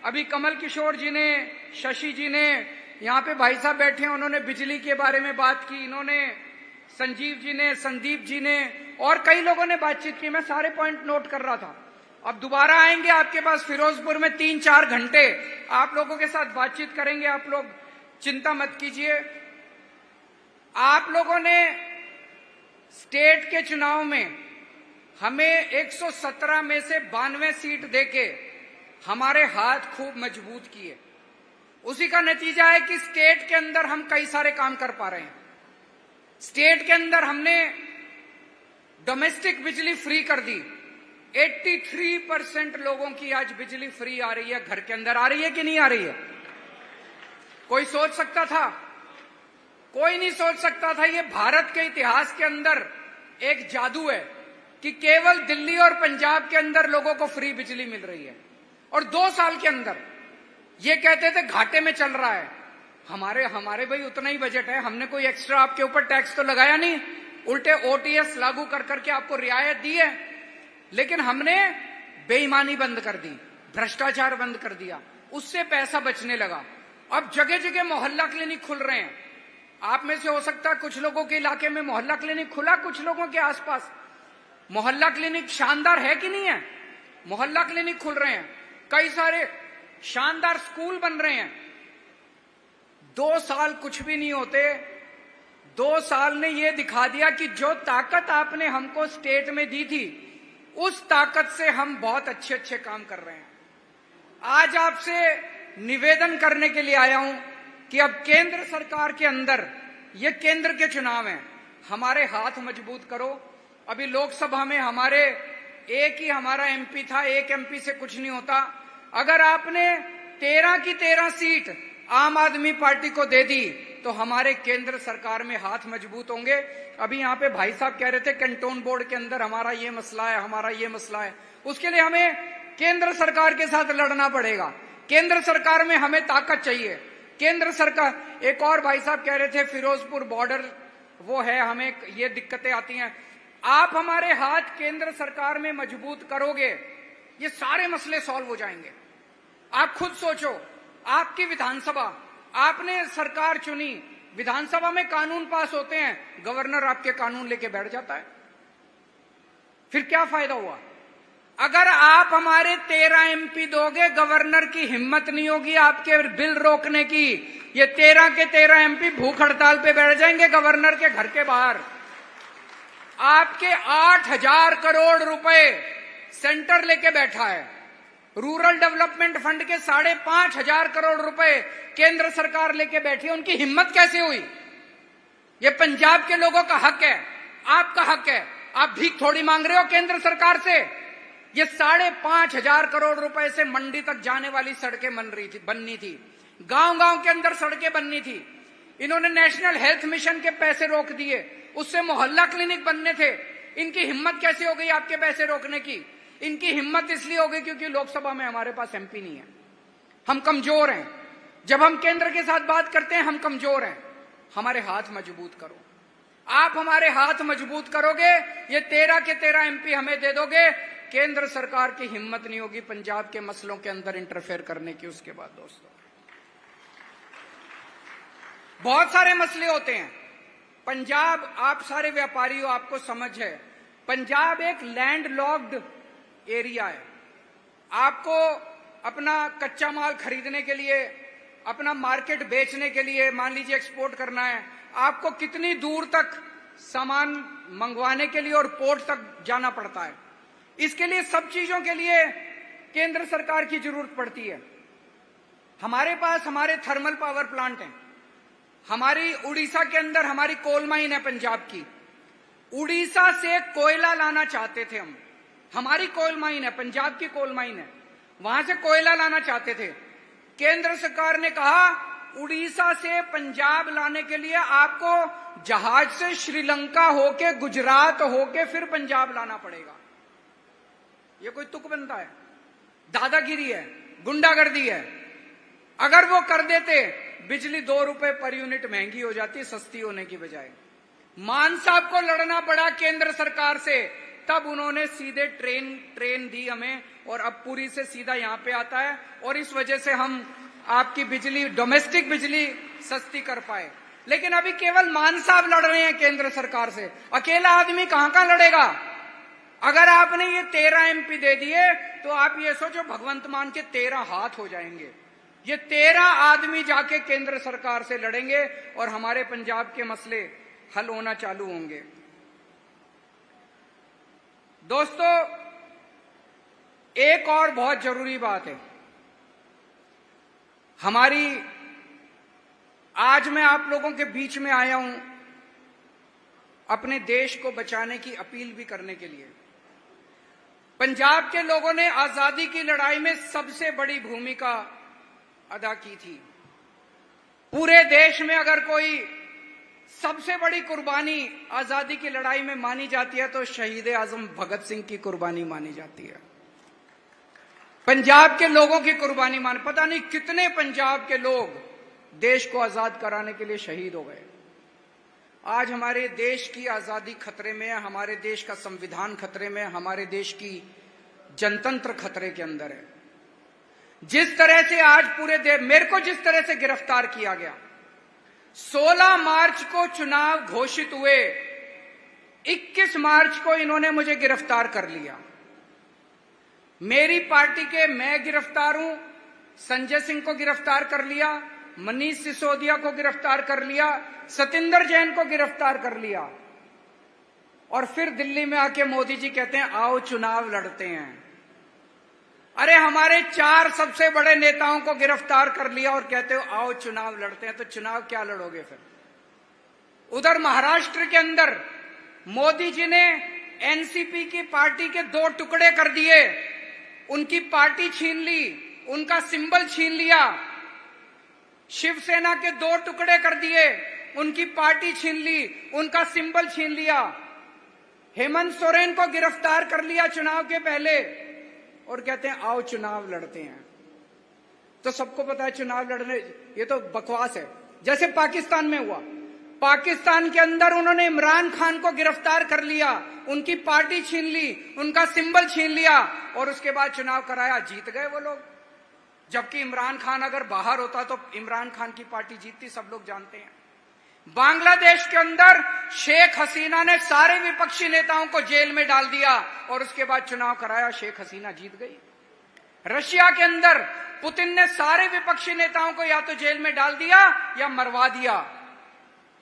अभी कमल किशोर जी ने, शशि जी ने, यहाँ पे भाई साहब बैठे हैं, उन्होंने बिजली के बारे में बात की, इन्होंने, संजीव जी ने, संदीप जी ने, और कई लोगों ने बातचीत की। मैं सारे पॉइंट नोट कर रहा था। अब दोबारा आएंगे आपके पास फिरोजपुर में 3-4 घंटे आप लोगों के साथ बातचीत करेंगे। आप लोग चिंता मत कीजिए। आप लोगों ने स्टेट के चुनाव में हमें 117 में से 92 सीट देके हमारे हाथ खूब मजबूत किए। उसी का नतीजा है कि स्टेट के अंदर हम कई सारे काम कर पा रहे हैं। स्टेट के अंदर हमने डोमेस्टिक बिजली फ्री कर दी। 83% लोगों की आज बिजली फ्री आ रही है, घर के अंदर आ रही है कि नहीं आ रही है? कोई सोच सकता था? कोई नहीं सोच सकता था। ये भारत के इतिहास के अंदर एक जादू है कि केवल दिल्ली और पंजाब के अंदर लोगों को फ्री बिजली मिल रही है, और 2 साल के अंदर। ये कहते थे घाटे में चल रहा है। हमारे भाई उतना ही बजट है, हमने कोई एक्स्ट्रा आपके ऊपर टैक्स तो लगाया नहीं, उल्टे ओटीएस लागू कर करके आपको रियायत दी है। लेकिन हमने बेईमानी बंद कर दी, भ्रष्टाचार बंद कर दिया, उससे पैसा बचने लगा। अब जगह जगह मोहल्ला क्लिनिक खुल रहे हैं। आप में से हो सकता है कुछ लोगों के इलाके में मोहल्ला क्लिनिक खुला, कुछ लोगों के आसपास। मोहल्ला क्लिनिक शानदार है कि नहीं है? मोहल्ला क्लिनिक खुल रहे हैं, कई सारे शानदार स्कूल बन रहे हैं। 2 साल कुछ भी नहीं होते। 2 साल ने यह दिखा दिया कि जो ताकत आपने हमको स्टेट में दी थी, उस ताकत से हम बहुत अच्छे अच्छे काम कर रहे हैं। आज आपसे निवेदन करने के लिए आया हूं कि अब केंद्र सरकार के अंदर, ये केंद्र के चुनाव हैं, हमारे हाथ मजबूत करो। अभी लोकसभा में हमारे एक ही हमारा एमपी था, एक एमपी से कुछ नहीं होता। अगर आपने 13 की 13 सीट आम आदमी पार्टी को दे दी तो हमारे केंद्र सरकार में हाथ मजबूत होंगे। अभी यहाँ पे भाई साहब कह रहे थे कैंटोन बोर्ड के अंदर हमारा ये मसला है, हमारा ये मसला है। उसके लिए हमें केंद्र सरकार के साथ लड़ना पड़ेगा। केंद्र सरकार में हमें ताकत चाहिए। केंद्र सरकार, एक और भाई साहब कह रहे थे फिरोजपुर बॉर्डर वो है, हमें ये दिक्कतें आती हैं। आप हमारे हाथ केंद्र सरकार में मजबूत करोगे, ये सारे मसले सॉल्व हो जाएंगे। आप खुद सोचो, आपकी विधानसभा, आपने सरकार चुनी, विधानसभा में कानून पास होते हैं, गवर्नर आपके कानून लेके बैठ जाता है, फिर क्या फायदा हुआ? अगर आप हमारे 13 MP दोगे, गवर्नर की हिम्मत नहीं होगी आपके बिल रोकने की। ये 13 के 13 MP भूख हड़ताल पे बैठ जाएंगे गवर्नर के घर के बाहर। आपके 8,000 करोड़ रुपए सेंटर लेके बैठा है, रूरल डेवलपमेंट फंड के 5,500 करोड़ रुपए केंद्र सरकार लेके बैठी है। उनकी हिम्मत कैसे हुई? ये पंजाब के लोगों का हक है, आपका हक है। आप भीख थोड़ी मांग रहे हो केंद्र सरकार से। ये 5,500 करोड़ रुपए से मंडी तक जाने वाली सड़कें बननी थी, गांव-गांव के अंदर सड़कें बननी थी। इन्होंने नेशनल हेल्थ मिशन के पैसे रोक दिए, उससे मोहल्ला क्लिनिक बनने थे। इनकी हिम्मत कैसे हो गई आपके पैसे रोकने की? इनकी हिम्मत इसलिए हो गई क्योंकि लोकसभा में हमारे पास MP नहीं है, हम कमजोर हैं। जब हम केंद्र के साथ बात करते हैं, हम कमजोर हैं। हमारे हाथ मजबूत करो। आप हमारे हाथ मजबूत करोगे, ये 13 के 13 MP हमें दे दोगे, केंद्र सरकार की हिम्मत नहीं होगी पंजाब के मसलों के अंदर इंटरफेयर करने की। उसके बाद दोस्तों, बहुत सारे मसले होते हैं। पंजाब, आप सारे व्यापारी हो, आपको समझ है, पंजाब एक लैंड लॉक्ड एरिया है। आपको अपना कच्चा माल खरीदने के लिए, अपना मार्केट बेचने के लिए, मान लीजिए एक्सपोर्ट करना है, आपको कितनी दूर तक सामान मंगवाने के लिए और पोर्ट तक जाना पड़ता है। इसके लिए सब चीजों के लिए केंद्र सरकार की जरूरत पड़ती है। हमारे पास हमारे थर्मल पावर प्लांट हैं, हमारी उड़ीसा के अंदर हमारी कोल माइन है पंजाब की। उड़ीसा से कोयला लाना चाहते थे हम, हमारी कोल माइन है, पंजाब की कोल माइन है, वहां से कोयला लाना चाहते थे। केंद्र सरकार ने कहा उड़ीसा से पंजाब लाने के लिए आपको जहाज से श्रीलंका होके, गुजरात होके फिर पंजाब लाना पड़ेगा। ये कोई तुक बनता है? दादागिरी है, गुंडागर्दी है। अगर वो कर देते, बिजली 2 रुपए पर यूनिट महंगी हो जाती सस्ती होने की बजाय। मान साहब को लड़ना पड़ा केंद्र सरकार से, तब उन्होंने सीधे ट्रेन दी हमें, और अब पूरी से सीधा यहां पे आता है, और इस वजह से हम आपकी बिजली, डोमेस्टिक बिजली सस्ती कर पाए। लेकिन अभी केवल मान साहब लड़ रहे हैं केंद्र सरकार से, अकेला आदमी कहां लड़ेगा? अगर आपने ये 13 MP दे दिए तो आप ये सोचो भगवंत मान के 13 हाथ हो जाएंगे। ये 13 आदमी जाके केंद्र सरकार से लड़ेंगे और हमारे पंजाब के मसले हल होना चालू होंगे। दोस्तों, एक और बहुत जरूरी बात है हमारी, आज मैं आप लोगों के बीच में आया हूं अपने देश को बचाने की अपील भी करने के लिए। पंजाब के लोगों ने आजादी की लड़ाई में सबसे बड़ी भूमिका अदा की थी। पूरे देश में अगर कोई सबसे बड़ी कुर्बानी आजादी की लड़ाई में मानी जाती है तो शहीद आजम भगत सिंह की कुर्बानी मानी जाती है। पंजाब के लोगों की कुर्बानी पता नहीं कितने पंजाब के लोग देश को आजाद कराने के लिए शहीद हो गए। आज हमारे देश की आजादी खतरे में है, हमारे देश का संविधान खतरे में है, हमारे देश की जनतंत्र खतरे के अंदर है। जिस तरह से आज पूरे देश, मेरे को जिस तरह से गिरफ्तार किया गया, 16 मार्च को चुनाव घोषित हुए, 21 मार्च को इन्होंने मुझे गिरफ्तार कर लिया। मेरी पार्टी के मैं गिरफ्तार हूं, संजय सिंह को गिरफ्तार कर लिया, मनीष सिसोदिया को गिरफ्तार कर लिया, सतिंदर जैन को गिरफ्तार कर लिया, और फिर दिल्ली में आके मोदी जी कहते हैं आओ चुनाव लड़ते हैं। अरे हमारे 4 सबसे बड़े नेताओं को गिरफ्तार कर लिया और कहते हो आओ चुनाव लड़ते हैं, तो चुनाव क्या लड़ोगे फिर? उधर महाराष्ट्र के अंदर मोदी जी ने एनसीपी की पार्टी के 2 टुकड़े कर दिए, उनकी पार्टी छीन ली, उनका सिंबल छीन लिया। शिवसेना के 2 टुकड़े कर दिए, उनकी पार्टी छीन ली, उनका सिंबल छीन लिया। हेमंत सोरेन को गिरफ्तार कर लिया चुनाव के पहले और कहते हैं आओ चुनाव लड़ते हैं। तो सबको पता है चुनाव लड़ने, ये तो बकवास है। जैसे पाकिस्तान में हुआ, पाकिस्तान के अंदर उन्होंने इमरान खान को गिरफ्तार कर लिया, उनकी पार्टी छीन ली, उनका सिंबल छीन लिया और उसके बाद चुनाव कराया, जीत गए वो लोग। जबकि इमरान खान अगर बाहर होता तो इमरान खान की पार्टी जीतती, सब लोग जानते हैं। बांग्लादेश के अंदर शेख हसीना ने सारे विपक्षी नेताओं को जेल में डाल दिया और उसके बाद चुनाव कराया, शेख हसीना जीत गई। रशिया के अंदर पुतिन ने सारे विपक्षी नेताओं को या तो जेल में डाल दिया या मरवा दिया,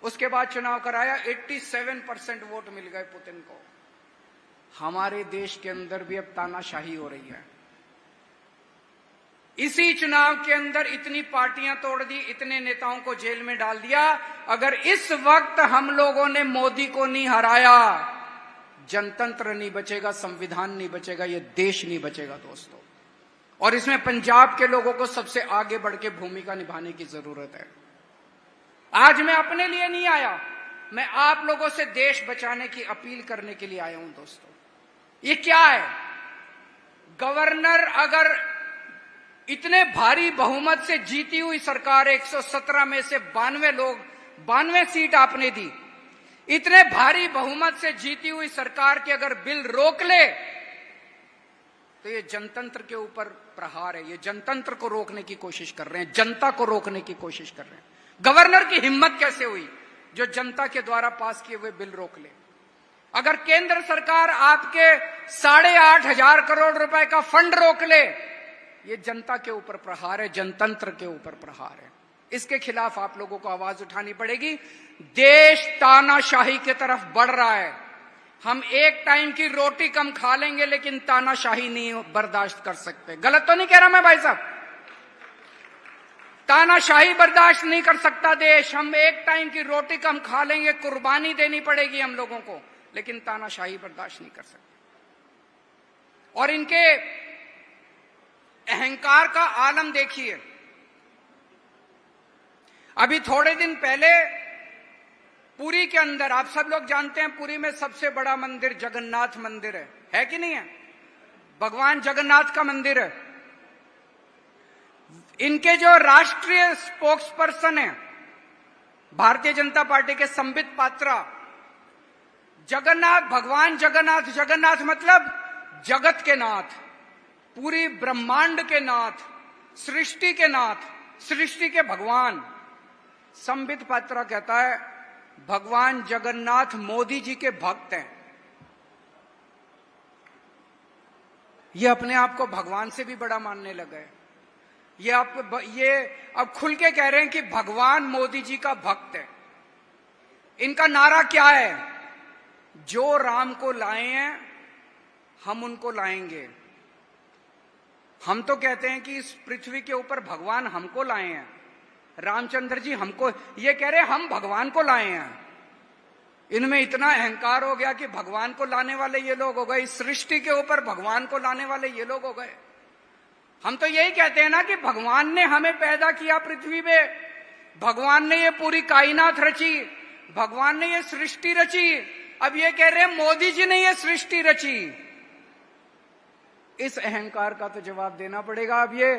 उसके बाद चुनाव कराया, 87% वोट मिल गए पुतिन को। हमारे देश के अंदर भी अब तानाशाही हो रही है। इसी चुनाव के अंदर इतनी पार्टियां तोड़ दी, इतने नेताओं को जेल में डाल दिया। अगर इस वक्त हम लोगों ने मोदी को नहीं हराया, जनतंत्र नहीं बचेगा, संविधान नहीं बचेगा, ये देश नहीं बचेगा दोस्तों। और इसमें पंजाब के लोगों को सबसे आगे बढ़ के भूमिका निभाने की जरूरत है। आज मैं अपने लिए नहीं आया, मैं आप लोगों से देश बचाने की अपील करने के लिए आया हूं दोस्तों। ये क्या है? गवर्नर अगर इतने भारी बहुमत से जीती हुई सरकार, 117 में से 92 सीट आपने दी, इतने भारी बहुमत से जीती हुई सरकार के अगर बिल रोक ले तो ये जनतंत्र के ऊपर प्रहार है। ये जनतंत्र को रोकने की कोशिश कर रहे हैं, जनता को रोकने की कोशिश कर रहे हैं। गवर्नर की हिम्मत कैसे हुई जो जनता के द्वारा पास किए हुए बिल रोक ले? अगर केंद्र सरकार आपके 8,500 करोड़ रुपए का फंड रोक ले, ये जनता के ऊपर प्रहार है, जनतंत्र के ऊपर प्रहार है। इसके खिलाफ आप लोगों को आवाज उठानी पड़ेगी। देश तानाशाही की तरफ बढ़ रहा है। हम एक टाइम की रोटी कम खा लेंगे लेकिन तानाशाही नहीं बर्दाश्त कर सकते। गलत तो नहीं कह रहा मैं भाई साहब? तानाशाही बर्दाश्त नहीं कर सकता देश। हम एक टाइम की रोटी कम खा लेंगे, कुर्बानी देनी पड़ेगी हम लोगों को, लेकिन तानाशाही बर्दाश्त नहीं कर सकते। और इनके अहंकार का आलम देखिए। अभी थोड़े दिन पहले पुरी के अंदर, आप सब लोग जानते हैं पुरी में सबसे बड़ा मंदिर जगन्नाथ मंदिर है कि नहीं है? भगवान जगन्नाथ का मंदिर है। इनके जो राष्ट्रीय स्पोक्स पर्सन है भारतीय जनता पार्टी के संबित पात्रा, जगन्नाथ, भगवान जगन्नाथ, जगन्नाथ मतलब जगत के नाथ, पूरी ब्रह्मांड के नाथ, सृष्टि के नाथ, सृष्टि के भगवान। संबित पात्रा कहता है भगवान जगन्नाथ मोदी जी के भक्त हैं। ये अपने आप को भगवान से भी बड़ा मानने लगे। ये अब खुल के कह रहे हैं कि भगवान मोदी जी का भक्त है। इनका नारा क्या है? जो राम को लाए हैं हम उनको लाएंगे। हम तो कहते हैं कि इस पृथ्वी के ऊपर भगवान हमको लाए हैं, रामचंद्र जी हमको, ये कह रहे हम भगवान को लाए हैं। इनमें इतना अहंकार हो गया कि भगवान को लाने वाले ये लोग हो गए, इस सृष्टि के ऊपर भगवान को लाने वाले ये लोग हो गए। हम तो यही कहते हैं ना कि भगवान ने हमें पैदा किया पृथ्वी पे, भगवान ने ये पूरी कायनात रची, भगवान ने ये सृष्टि रची। अब ये कह रहे हैं मोदी जी ने ये सृष्टि रची। इस अहंकार का तो जवाब देना पड़ेगा। अब ये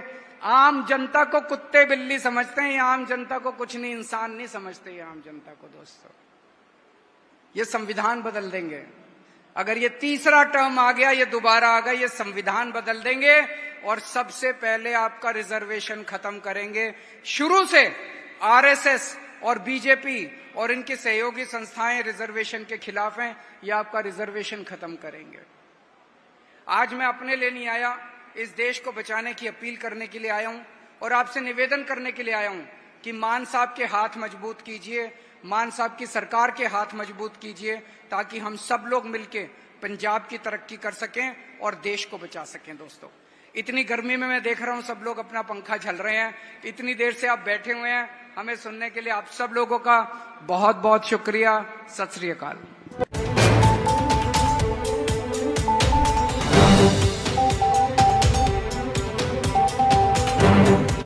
आम जनता को कुत्ते बिल्ली समझते हैं, ये आम जनता को कुछ नहीं, इंसान नहीं समझते ये आम जनता को दोस्तों। ये संविधान बदल देंगे। अगर ये तीसरा टर्म आ गया, ये दोबारा आ गया, ये संविधान बदल देंगे और सबसे पहले आपका रिजर्वेशन खत्म करेंगे। शुरू से आरएसएस और बीजेपी और इनकी सहयोगी संस्थाएं रिजर्वेशन के खिलाफ हैं। ये आपका रिजर्वेशन खत्म करेंगे। आज मैं अपने लिए नहीं आया, इस देश को बचाने की अपील करने के लिए आया हूं और आपसे निवेदन करने के लिए आया हूं कि मान साहब के हाथ मजबूत कीजिए, मान साहब की सरकार के हाथ मजबूत कीजिए, ताकि हम सब लोग मिलके पंजाब की तरक्की कर सकें और देश को बचा सकें। दोस्तों, इतनी गर्मी में मैं देख रहा हूं सब लोग अपना पंखा झल रहे हैं, इतनी देर से आप बैठे हुए हैं, हमें सुनने के लिए आप सब लोगों का बहुत बहुत शुक्रिया। सत श्री अकाल।